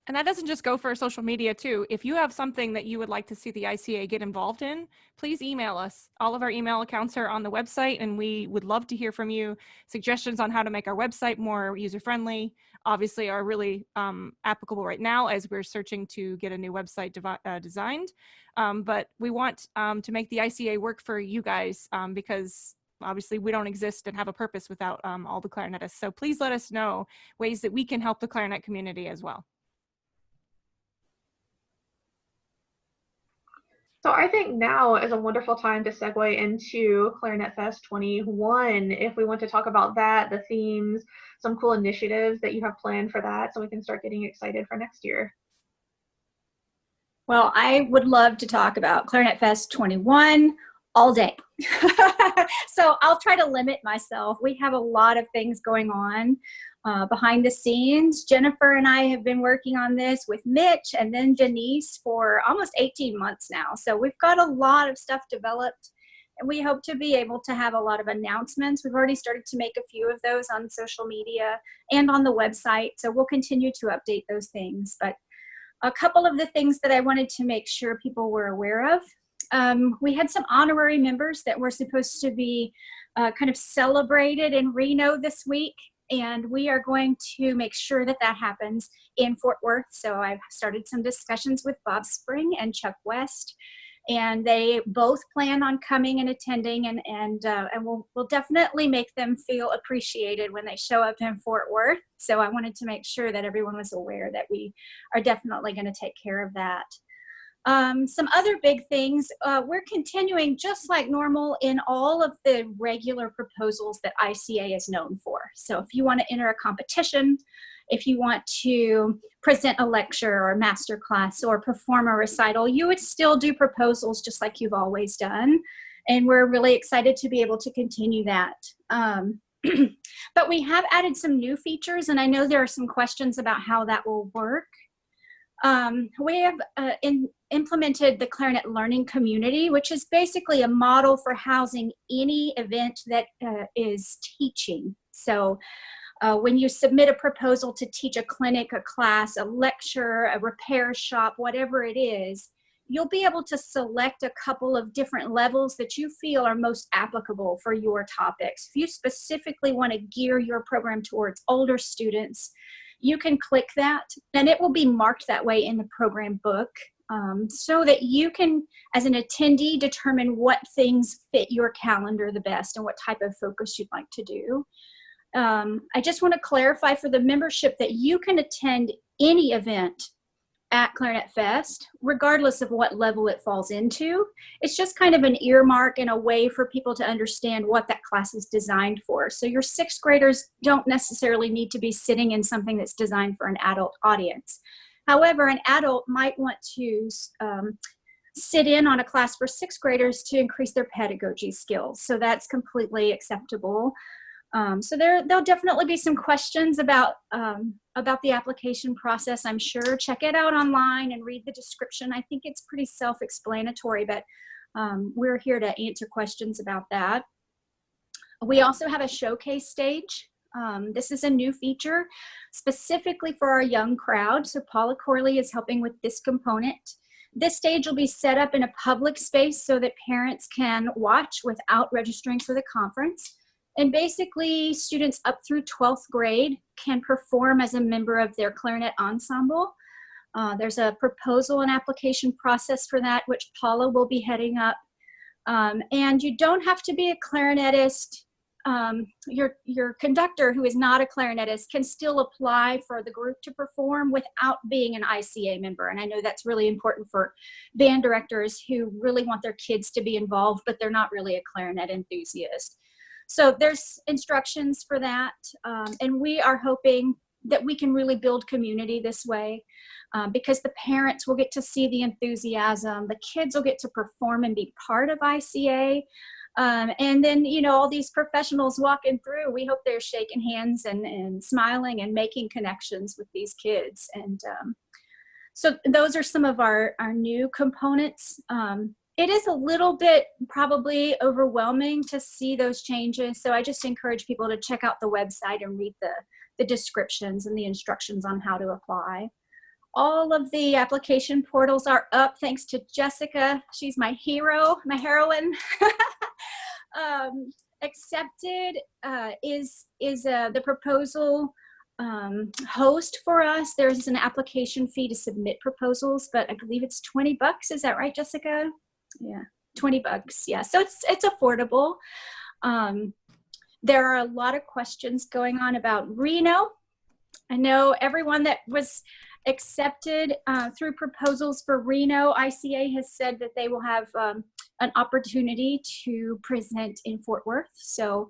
And that doesn't just go for social media too. If you have something that you would like to see the ICA get involved in, please email us. All of our email accounts are on the website, and we would love to hear from you. Suggestions on how to make our website more user-friendly, obviously are really applicable right now as we're searching to get a new website designed. But we want to make the ICA work for you guys because obviously we don't exist and have a purpose without all the clarinetists. So please let us know ways that we can help the clarinet community as well. So I think now is a wonderful time to segue into Clarinet Fest 21. If we want to talk about that, the themes, some cool initiatives that you have planned for that, so we can start getting excited for next year. Well, I would love to talk about Clarinet Fest 21 all day. So I'll try to limit myself. We have a lot of things going on behind the scenes. Jennifer and I have been working on this with Mitch and then Denise for almost 18 months now. So we've got a lot of stuff developed, and we hope to be able to have a lot of announcements. We've already started to make a few of those on social media and on the website. So we'll continue to update those things. But a couple of the things that I wanted to make sure people were aware of. We had some honorary members that were supposed to be kind of celebrated in Reno this week. And we are going to make sure that that happens in Fort Worth. So I've started some discussions with Bob Spring and Chuck West, and they both plan on coming and attending, and we'll definitely make them feel appreciated when they show up in Fort Worth. So I wanted to make sure that everyone was aware that we are definitely going to take care of that. Some other big things, we're continuing just like normal in all of the regular proposals that ICA is known for. So if you want to enter a competition, if you want to present a lecture or a master class or perform a recital, you would still do proposals just like you've always done. And we're really excited to be able to continue that. But we have added some new features, and I know there are some questions about how that will work. We have implemented the Clarinet Learning Community, which is basically a model for housing any event that is teaching. So when you submit a proposal to teach a clinic, a class, a lecture, a repair shop, whatever it is, you'll be able to select a couple of different levels that you feel are most applicable for your topics. If you specifically want to gear your program towards older students, you can click that, and it will be marked that way in the program book so that you can, as an attendee, determine what things fit your calendar the best and what type of focus you'd like to do. I just want to clarify for the membership that you can attend any event at Clarinet Fest, regardless of what level it falls into. It's just kind of an earmark and a way for people to understand what that class is designed for. So your sixth graders don't necessarily need to be sitting in something that's designed for an adult audience. However, an adult might want to sit in on a class for sixth graders to increase their pedagogy skills. So that's completely acceptable. So there'll definitely be some questions about the application process, I'm sure. Check it out online and read the description. I think it's pretty self-explanatory, but we're here to answer questions about that. We also have a showcase stage. This is a new feature specifically for our young crowd. So Paula Corley is helping with this component. This stage will be set up in a public space so that parents can watch without registering for the conference. And basically, students up through 12th grade can perform as a member of their clarinet ensemble. There's a proposal and application process for that, which Paula will be heading up. And you don't have to be a clarinetist. Your conductor, who is not a clarinetist, can still apply for the group to perform without being an ICA member. And I know that's really important for band directors who really want their kids to be involved, but they're not really a clarinet enthusiast. So there's instructions for that, and we are hoping that we can really build community this way because the parents will get to see the enthusiasm, the kids will get to perform and be part of ICA, and then, you know, all these professionals walking through, we hope they're shaking hands and smiling and making connections with these kids. And so those are some of our new components. It is a little bit probably overwhelming to see those changes. So I just encourage people to check out the website and read the descriptions and the instructions on how to apply. all of the application portals are up thanks to Jessica. She's my hero, my heroine. Accepted is the proposal host for us. There's an application fee to submit proposals, but I believe it's $20. Is that right, Jessica? Yeah, $20. Yeah, so it's affordable. There are a lot of questions going on about Reno. I know everyone that was accepted through proposals for Reno, ICA has said that they will have an opportunity to present in Fort Worth. So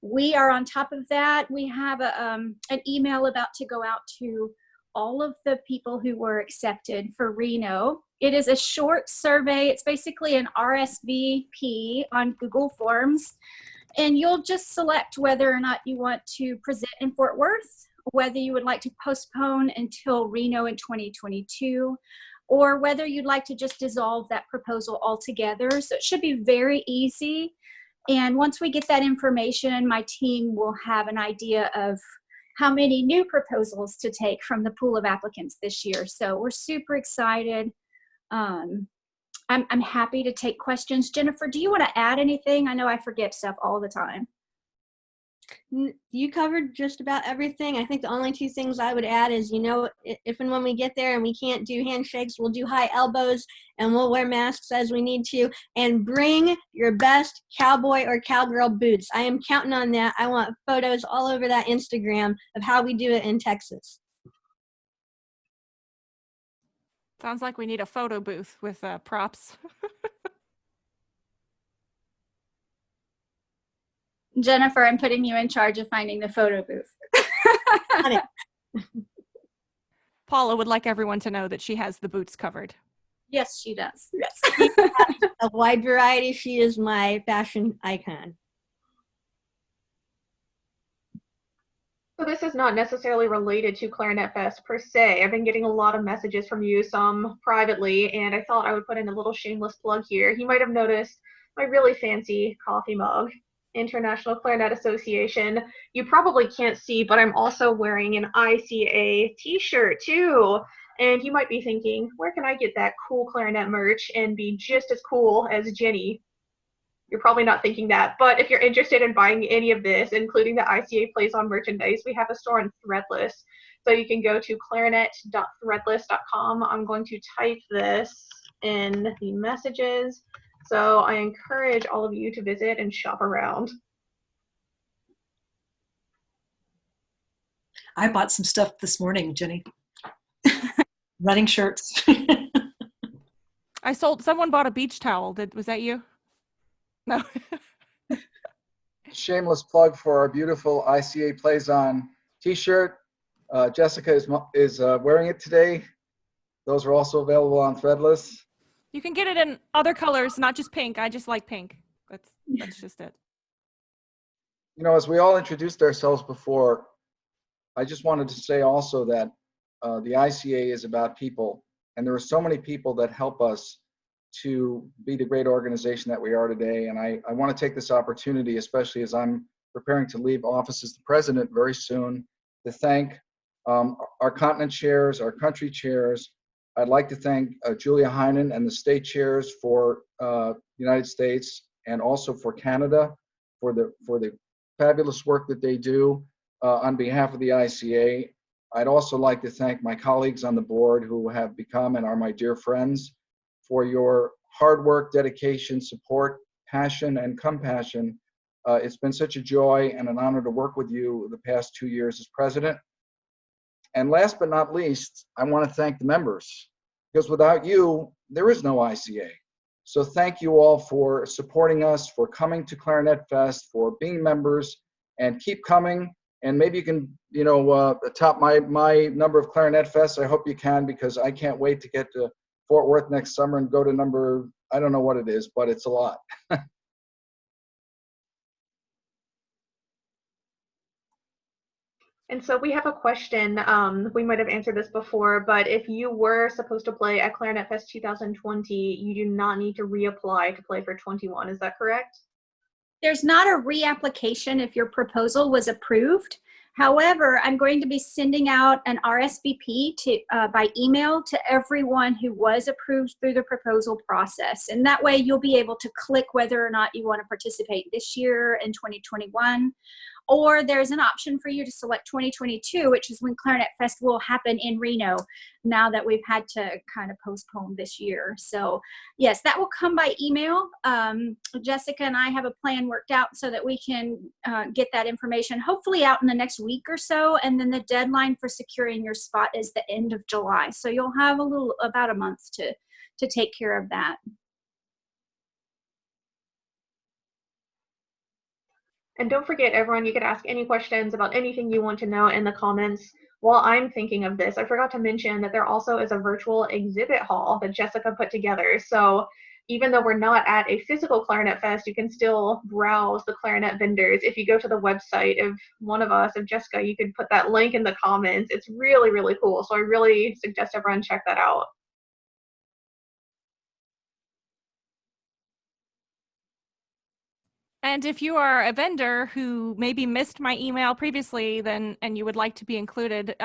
we are on top of that. We have an email about to go out to all of the people who were accepted for Reno. It is a short survey. It's basically an RSVP on Google Forms. And you'll just select whether or not you want to present in Fort Worth, whether you would like to postpone until Reno in 2022, or whether you'd like to just dissolve that proposal altogether. So it should be very easy. And once we get that information, my team will have an idea of how many new proposals to take from the pool of applicants this year. So we're super excited. I'm happy to take questions. Jennifer, do you want to add anything? I know I forget stuff all the time. You covered just about everything. I think the only two things I would add is, you know, if and when we get there and we can't do handshakes, we'll do high elbows and we'll wear masks as we need to. And bring your best cowboy or cowgirl boots. I am counting on that. I want photos all over that Instagram of how we do it in Texas. Sounds like we need a photo booth with props. Jennifer, I'm putting you in charge of finding the photo booth. Paula would like everyone to know that she has the boots covered. Yes, she does. Yes. A wide variety. She is my fashion icon. So this is not necessarily related to Clarinet Fest per se. I've been getting a lot of messages from you, some privately, and I thought I would put in a little shameless plug here. You might have noticed my really fancy coffee mug, International Clarinet Association. You probably can't see, but I'm also wearing an ICA t-shirt too. And you might be thinking, where can I get that cool clarinet merch and be just as cool as Jenny? You're probably not thinking that, but if you're interested in buying any of this, including the ICA Plays On merchandise, we have a store on Threadless. So you can go to clarinet.threadless.com. I'm going to type this in the messages. So I encourage all of you to visit and shop around. I bought some stuff this morning, Jenny. Running shirts. Someone bought a beach towel. Was that you? No. Shameless plug for our beautiful ICA Plays On t-shirt. Jessica is wearing it today. Those are also available on Threadless. You can get it in other colors, not just pink. I just like pink. That's just it. You know, as we all introduced ourselves before, I just wanted to say also that the ICA is about people, and there are so many people that help us to be the great organization that we are today. And I want to take this opportunity, especially as I'm preparing to leave office as the president very soon, to thank our continent chairs, our country chairs. I'd like to thank Julia Heinen and the state chairs for the United States and also for Canada for the fabulous work that they do on behalf of the ICA. I'd also like to thank my colleagues on the board who have become and are my dear friends for your hard work, dedication, support, passion, and compassion. It's been such a joy and an honor to work with you the past 2 years as president. And last but not least, I want to thank the members, because without you, there is no ICA. So thank you all for supporting us, for coming to Clarinet Fest, for being members, and keep coming. And maybe you can, top my number of Clarinet Fests. I hope you can, because I can't wait to get to Fort Worth next summer and go to number, I don't know what it is, but it's a lot. And so we have a question. We might have answered this before, but if you were supposed to play at Clarinet Fest 2020, you do not need to reapply to play for 21. Is that correct? There's not a reapplication if your proposal was approved. However, I'm going to be sending out an RSVP by email to everyone who was approved through the proposal process. And that way you'll be able to click whether or not you want to participate this year in 2021. Or there's an option for you to select 2022, which is when Clarinet Fest will happen in Reno, now that we've had to kind of postpone this year. So yes, that will come by email. Jessica and I have a plan worked out so that we can get that information hopefully out in the next week or so. And then the deadline for securing your spot is the end of July. So you'll have about a month to take care of that. And don't forget, everyone, you can ask any questions about anything you want to know in the comments. While I'm thinking of this, I forgot to mention that there also is a virtual exhibit hall that Jessica put together. So even though we're not at a physical Clarinet Fest, you can still browse the clarinet vendors. If you go to the website of one of us, of Jessica, you can put that link in the comments. It's really, really cool. So I really suggest everyone check that out. And if you are a vendor who maybe missed my email previously, and you would like to be included,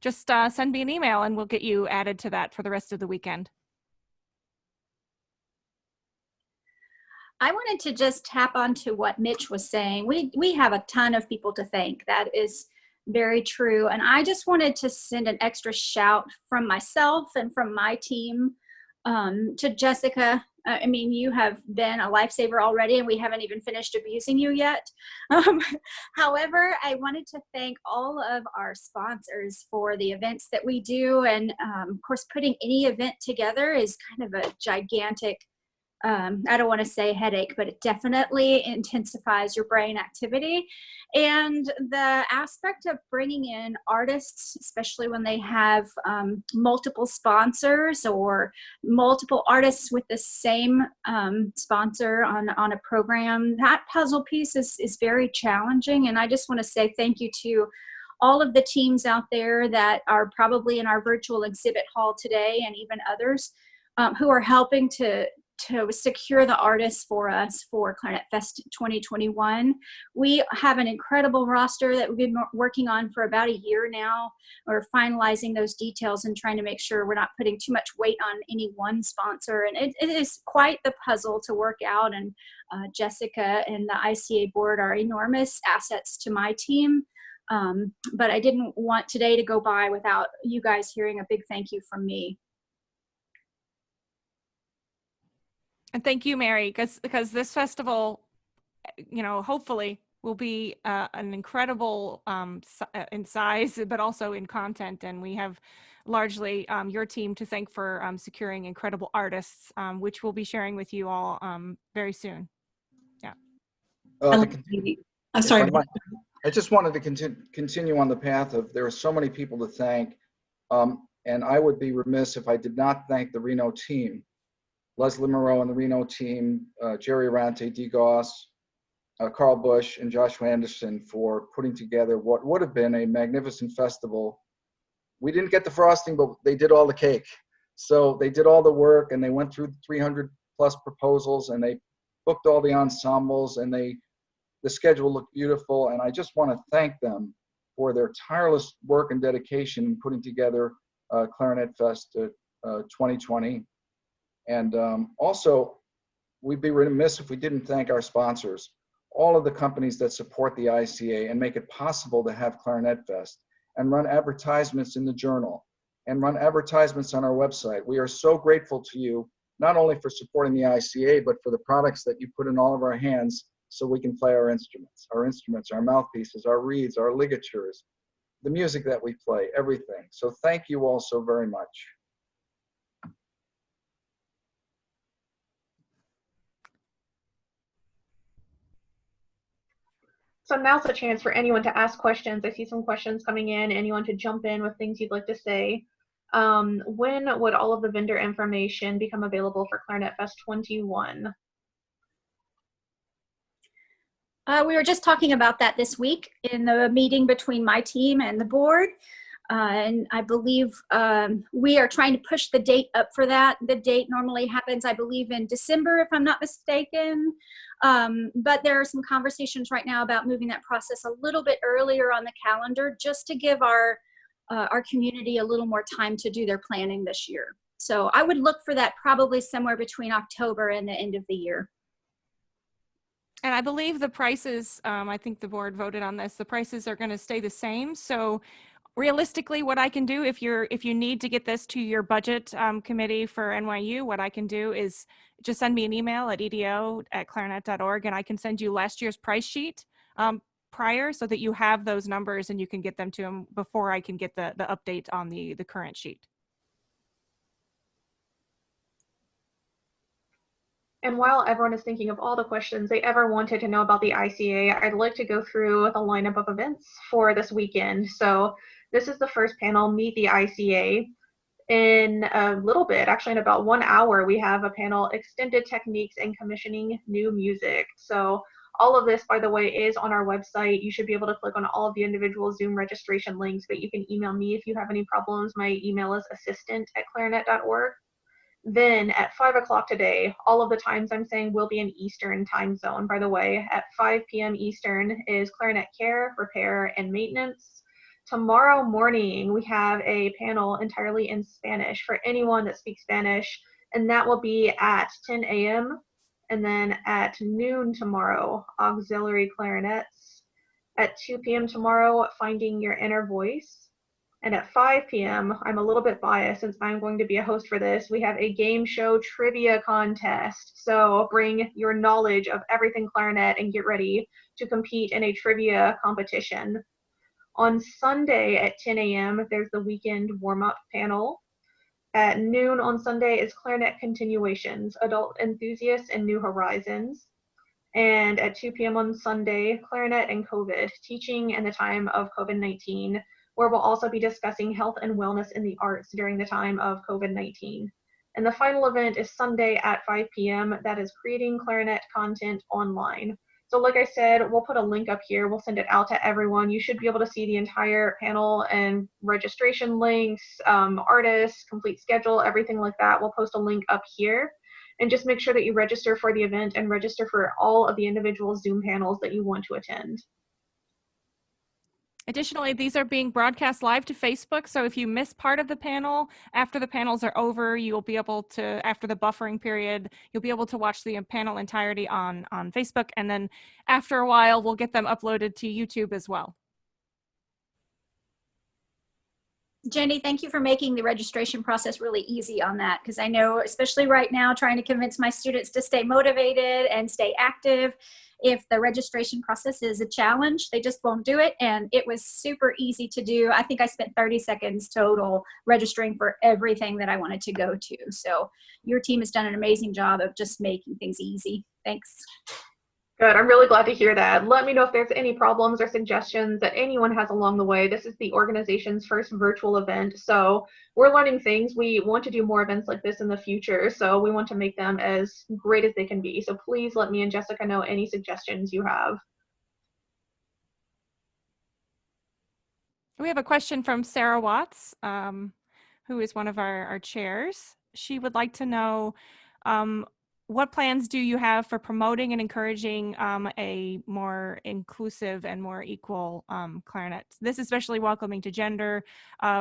just send me an email and we'll get you added to that for the rest of the weekend. I wanted to just tap onto what Mitch was saying. We have a ton of people to thank. That is very true. And I just wanted to send an extra shout from myself and from my team to Jessica. I mean, you have been a lifesaver already, and we haven't even finished abusing you yet. However, I wanted to thank all of our sponsors for the events that we do. And of course, putting any event together is kind of a gigantic, I don't want to say headache, but it definitely intensifies your brain activity. And the aspect of bringing in artists, especially when they have multiple sponsors or multiple artists with the same sponsor on a program, that puzzle piece is very challenging. And I just want to say thank you to all of the teams out there that are probably in our virtual exhibit hall today, and even others who are helping to secure the artists for us for Clarinet Fest 2021. We have an incredible roster that we've been working on for about a year now. We're finalizing those details and trying to make sure we're not putting too much weight on any one sponsor. And it is quite the puzzle to work out. And Jessica and the ICA board are enormous assets to my team. But I didn't want today to go by without you guys hearing a big thank you from me. And thank you, Mary, because this festival, hopefully will be an incredible in size, but also in content. And we have largely your team to thank for securing incredible artists, which we'll be sharing with you all very soon. Yeah. I'm sorry. I just wanted to continue on the path of, there are so many people to thank. And I would be remiss if I did not thank the Reno team. Leslie Moreau and the Reno team, Jerry Arante, Dee Goss, Carl Bush, and Joshua Anderson for putting together what would have been a magnificent festival. We didn't get the frosting, but they did all the cake. So they did all the work, and they went through 300 plus proposals, and they booked all the ensembles, and the schedule looked beautiful. And I just want to thank them for their tireless work and dedication in putting together Clarinet Fest 2020. And also, we'd be remiss if we didn't thank our sponsors, all of the companies that support the ICA and make it possible to have Clarinet Fest, and run advertisements in the journal, and run advertisements on our website. We are so grateful to you, not only for supporting the ICA, but for the products that you put in all of our hands so we can play our instruments, our mouthpieces, our reeds, our ligatures, the music that we play, everything. So thank you all so very much. So now's the chance for anyone to ask questions. I see some questions coming in. Anyone to jump in with things you'd like to say. When would all of the vendor information become available for Clarinet Fest 21? We were just talking about that this week in the meeting between my team and the board. And I believe we are trying to push the date up for that. The date normally happens, I believe, in December, if I'm not mistaken. But there are some conversations right now about moving that process a little bit earlier on the calendar, just to give our community a little more time to do their planning this year. So I would look for that probably somewhere between October and the end of the year. And I believe the prices, I think the board voted on this, the prices are going to stay the same. So realistically, what I can do, if you need to get this to your budget committee for NYU, what I can do is just send me an email at edo@clarinet.org, and I can send you last year's price sheet prior, so that you have those numbers and you can get them to them before I can get the update on the current sheet. And while everyone is thinking of all the questions they ever wanted to know about the ICA, I'd like to go through the lineup of events for this weekend. So this is the first panel, Meet the ICA. In a little bit, actually in about 1 hour, we have a panel, Extended Techniques in Commissioning New Music. So all of this, by the way, is on our website. You should be able to click on all of the individual Zoom registration links, but you can email me if you have any problems. My email is assistant@clarinet.org. Then at 5 o'clock today, all of the times I'm saying will be in Eastern time zone, by the way. At 5 p.m. Eastern is clarinet care, repair, and maintenance. Tomorrow morning, we have a panel entirely in Spanish for anyone that speaks Spanish, and that will be at 10 a.m. And then at noon tomorrow, auxiliary clarinets. At 2 p.m. tomorrow, finding your inner voice. And at 5 p.m., I'm a little bit biased since I'm going to be a host for this, we have a game show trivia contest. So bring your knowledge of everything clarinet and get ready to compete in a trivia competition. On Sunday at 10 a.m., there's the weekend warm-up panel. At noon on Sunday is Clarinet Continuations, Adult Enthusiasts and New Horizons. And at 2 p.m. on Sunday, Clarinet and COVID, Teaching in the Time of COVID-19, where we'll also be discussing health and wellness in the arts during the time of COVID-19. And the final event is Sunday at 5 p.m. That is Creating Clarinet Content Online. So like I said, we'll put a link up here. We'll send it out to everyone. You should be able to see the entire panel and registration links, artists, complete schedule, everything like that. We'll post a link up here. And just make sure that you register for the event and register for all of the individual Zoom panels that you want to attend. Additionally, these are being broadcast live to Facebook. So if you miss part of the panel, after the panels are over, you'll be able to, after the buffering period, you'll be able to watch the panel entirety on Facebook. And then after a while, we'll get them uploaded to YouTube as well. Jenny, thank you for making the registration process really easy on that, because I know, especially right now, trying to convince my students to stay motivated and stay active, if the registration process is a challenge, they just won't do it. And it was super easy to do. I think I spent 30 seconds total registering for everything that I wanted to go to. So your team has done an amazing job of just making things easy. Thanks. Good. I'm really glad to hear that. Let me know if there's any problems or suggestions that anyone has along the way. This is the organization's first virtual event, so we're learning things. We want to do more events like this in the future, so we want to make them as great as they can be. So please let me and Jessica know any suggestions you have. We have a question from Sarah Watts, who is one of our chairs. She would like to know, what plans do you have for promoting and encouraging a more inclusive and more equal clarinet? This is especially welcoming to gender,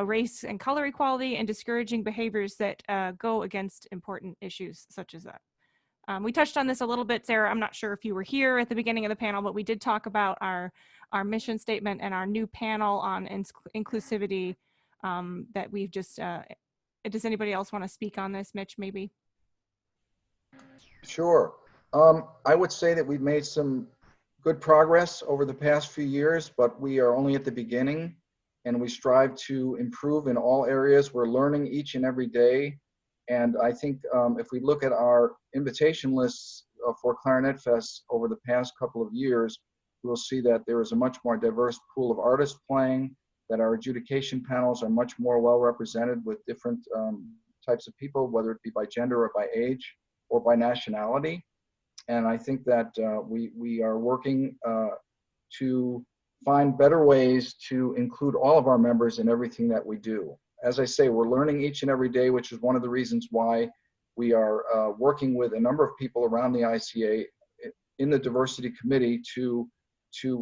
race and color equality, and discouraging behaviors that go against important issues such as that. We touched on this a little bit, Sarah. I'm not sure if you were here at the beginning of the panel, but we did talk about our mission statement and our new panel on inclusivity that we've just, does anybody else want to speak on this? Mitch, maybe? Sure. I would say that we've made some good progress over the past few years, but we are only at the beginning, and we strive to improve in all areas. We're learning each and every day. And I think if we look at our invitation lists for Clarinet Fest over the past couple of years, we'll see that there is a much more diverse pool of artists playing, that our adjudication panels are much more well represented with different types of people, whether it be by gender or by age or by nationality. And I think that we are working to find better ways to include all of our members in everything that we do. As I say, we're learning each and every day, which is one of the reasons why we are working with a number of people around the ICA in the diversity committee to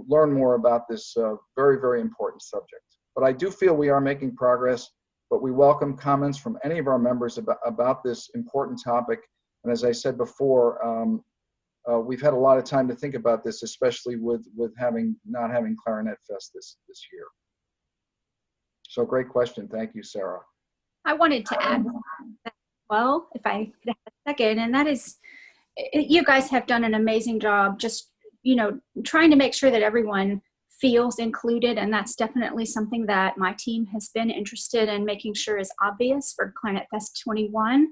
learn more about this very, very important subject. But I do feel we are making progress, but we welcome comments from any of our members about this important topic. And as I said before, we've had a lot of time to think about this, especially with not having Clarinet Fest this year. So great question. Thank you, Sarah. I wanted to add as well, if I could have a second, and that is, you guys have done an amazing job just, trying to make sure that everyone feels included, and that's definitely something that my team has been interested in making sure is obvious for Clarinet Fest 21.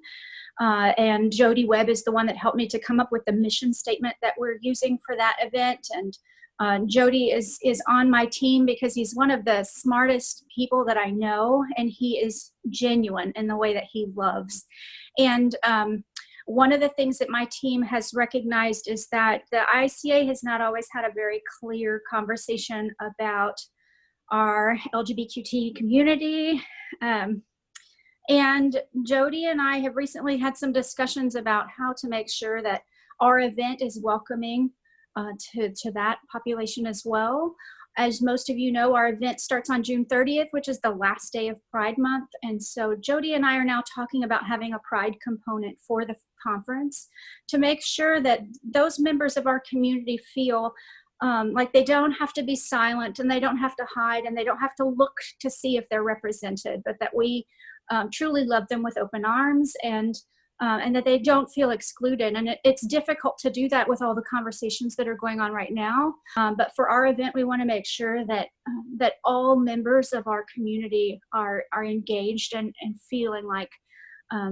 And Jody Webb is the one that helped me to come up with the mission statement that we're using for that event. And Jody is on my team because he's one of the smartest people that I know, and he is genuine in the way that he loves. And one of the things that my team has recognized is that the ICA has not always had a very clear conversation about our LGBTQ community. And Jody and I have recently had some discussions about how to make sure that our event is welcoming to that population as well. As most of you know, our event starts on June 30th, which is the last day of Pride Month. And so Jody and I are now talking about having a Pride component for the conference to make sure that those members of our community feel like they don't have to be silent, and they don't have to hide, and they don't have to look to see if they're represented, but that we truly love them with open arms, and that they don't feel excluded. And it's difficult to do that with all the conversations that are going on right now. But for our event, we want to make sure that that all members of our community are engaged and feeling like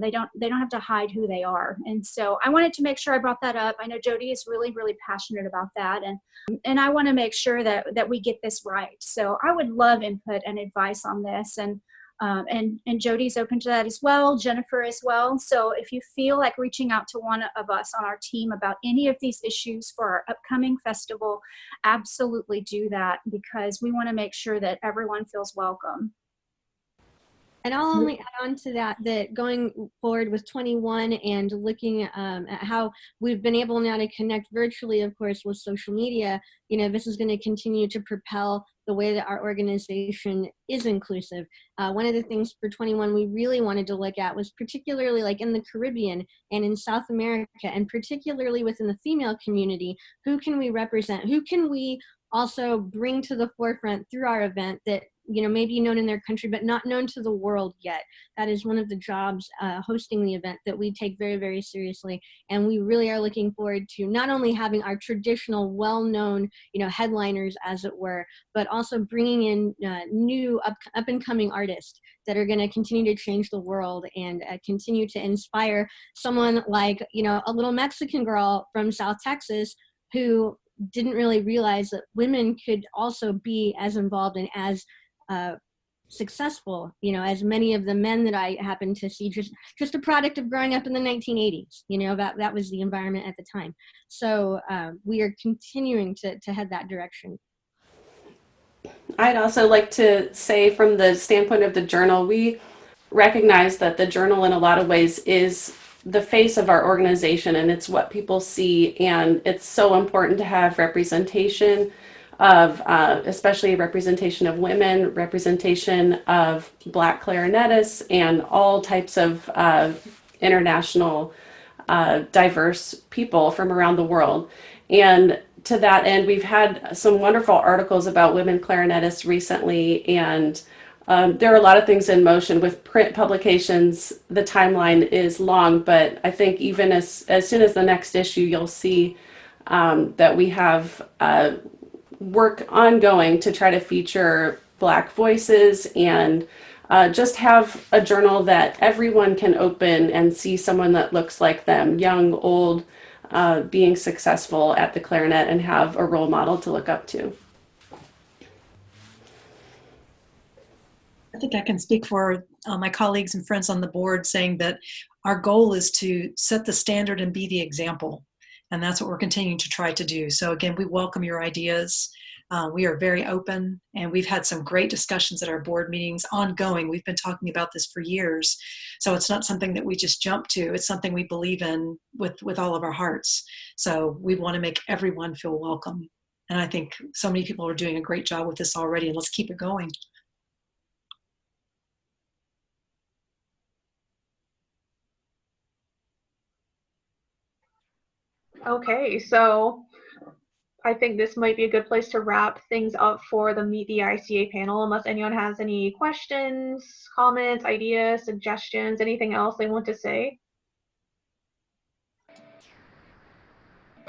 they don't have to hide who they are. And so I wanted to make sure I brought that up. I know Jody is really, really passionate about that, and I want to make sure that we get this right. So I would love input and advice on this, and Jody's open to that as well, Jennifer as well. So if you feel like reaching out to one of us on our team about any of these issues for our upcoming festival, absolutely do that, because we want to make sure that everyone feels welcome. And I'll only add on to that, that going forward with 21 and looking at how we've been able now to connect virtually, of course, with social media, this is going to continue to propel the way that our organization is inclusive. One of the things for 21 we really wanted to look at was particularly like in the Caribbean and in South America, and particularly within the female community, who can we represent? Who can we also bring to the forefront through our event that may be known in their country, but not known to the world yet? That is one of the jobs hosting the event that we take very, very seriously. And we really are looking forward to not only having our traditional, well-known, headliners, as it were, but also bringing in new up-and-coming artists that are going to continue to change the world and continue to inspire someone like, a little Mexican girl from South Texas who didn't really realize that women could also be as involved and as successful, as many of the men that I happened to see, just a product of growing up in the 1980s. That was the environment at the time. So we are continuing to head that direction. I'd also like to say, from the standpoint of the journal, we recognize that the journal in a lot of ways is the face of our organization, and it's what people see, and it's so important to have representation of, especially representation of women, representation of Black clarinetists, and all types of international diverse people from around the world. And to that end, we've had some wonderful articles about women clarinetists recently, and there are a lot of things in motion with print publications. The timeline is long, but I think even as soon as the next issue, you'll see that we have work ongoing to try to feature Black voices and just have a journal that everyone can open and see someone that looks like them, young, old, being successful at the clarinet, and have a role model to look up to. I think I can speak for my colleagues and friends on the board, saying that our goal is to set the standard and be the example. And that's what we're continuing to try to do. So again, we welcome your ideas. We are very open, and we've had some great discussions at our board meetings ongoing. We've been talking about this for years. So it's not something that we just jump to. It's something we believe in with all of our hearts. So we want to make everyone feel welcome. And I think so many people are doing a great job with this already, and let's keep it going. Okay, so I think this might be a good place to wrap things up for the Meet the ICA panel, unless anyone has any questions, comments, ideas, suggestions, anything else they want to say.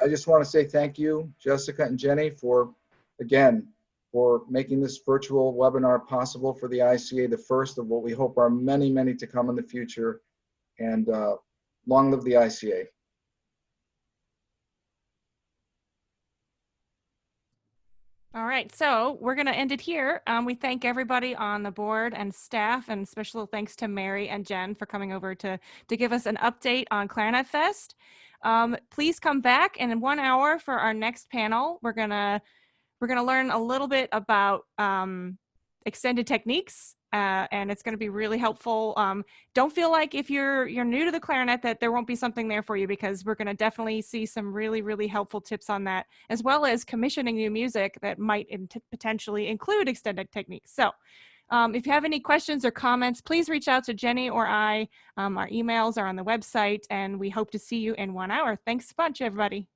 I just want to say thank you, Jessica and Jenny, for making this virtual webinar possible for the ICA, the first of what we hope are many, many to come in the future. And long live the ICA. All right, so we're going to end it here. We thank everybody on the board and staff, and special thanks to Mary and Jen for coming over to give us an update on Clarinet Fest. Please come back in 1 hour for our next panel. We're gonna learn a little bit about extended techniques, and it's going to be really helpful. Don't feel like if you're new to the clarinet that there won't be something there for you, because we're going to definitely see some really, really helpful tips on that, as well as commissioning new music that might potentially include extended techniques. So if you have any questions or comments, please reach out to Jenny or I. Our emails are on the website, and we hope to see you in 1 hour. Thanks a bunch, everybody.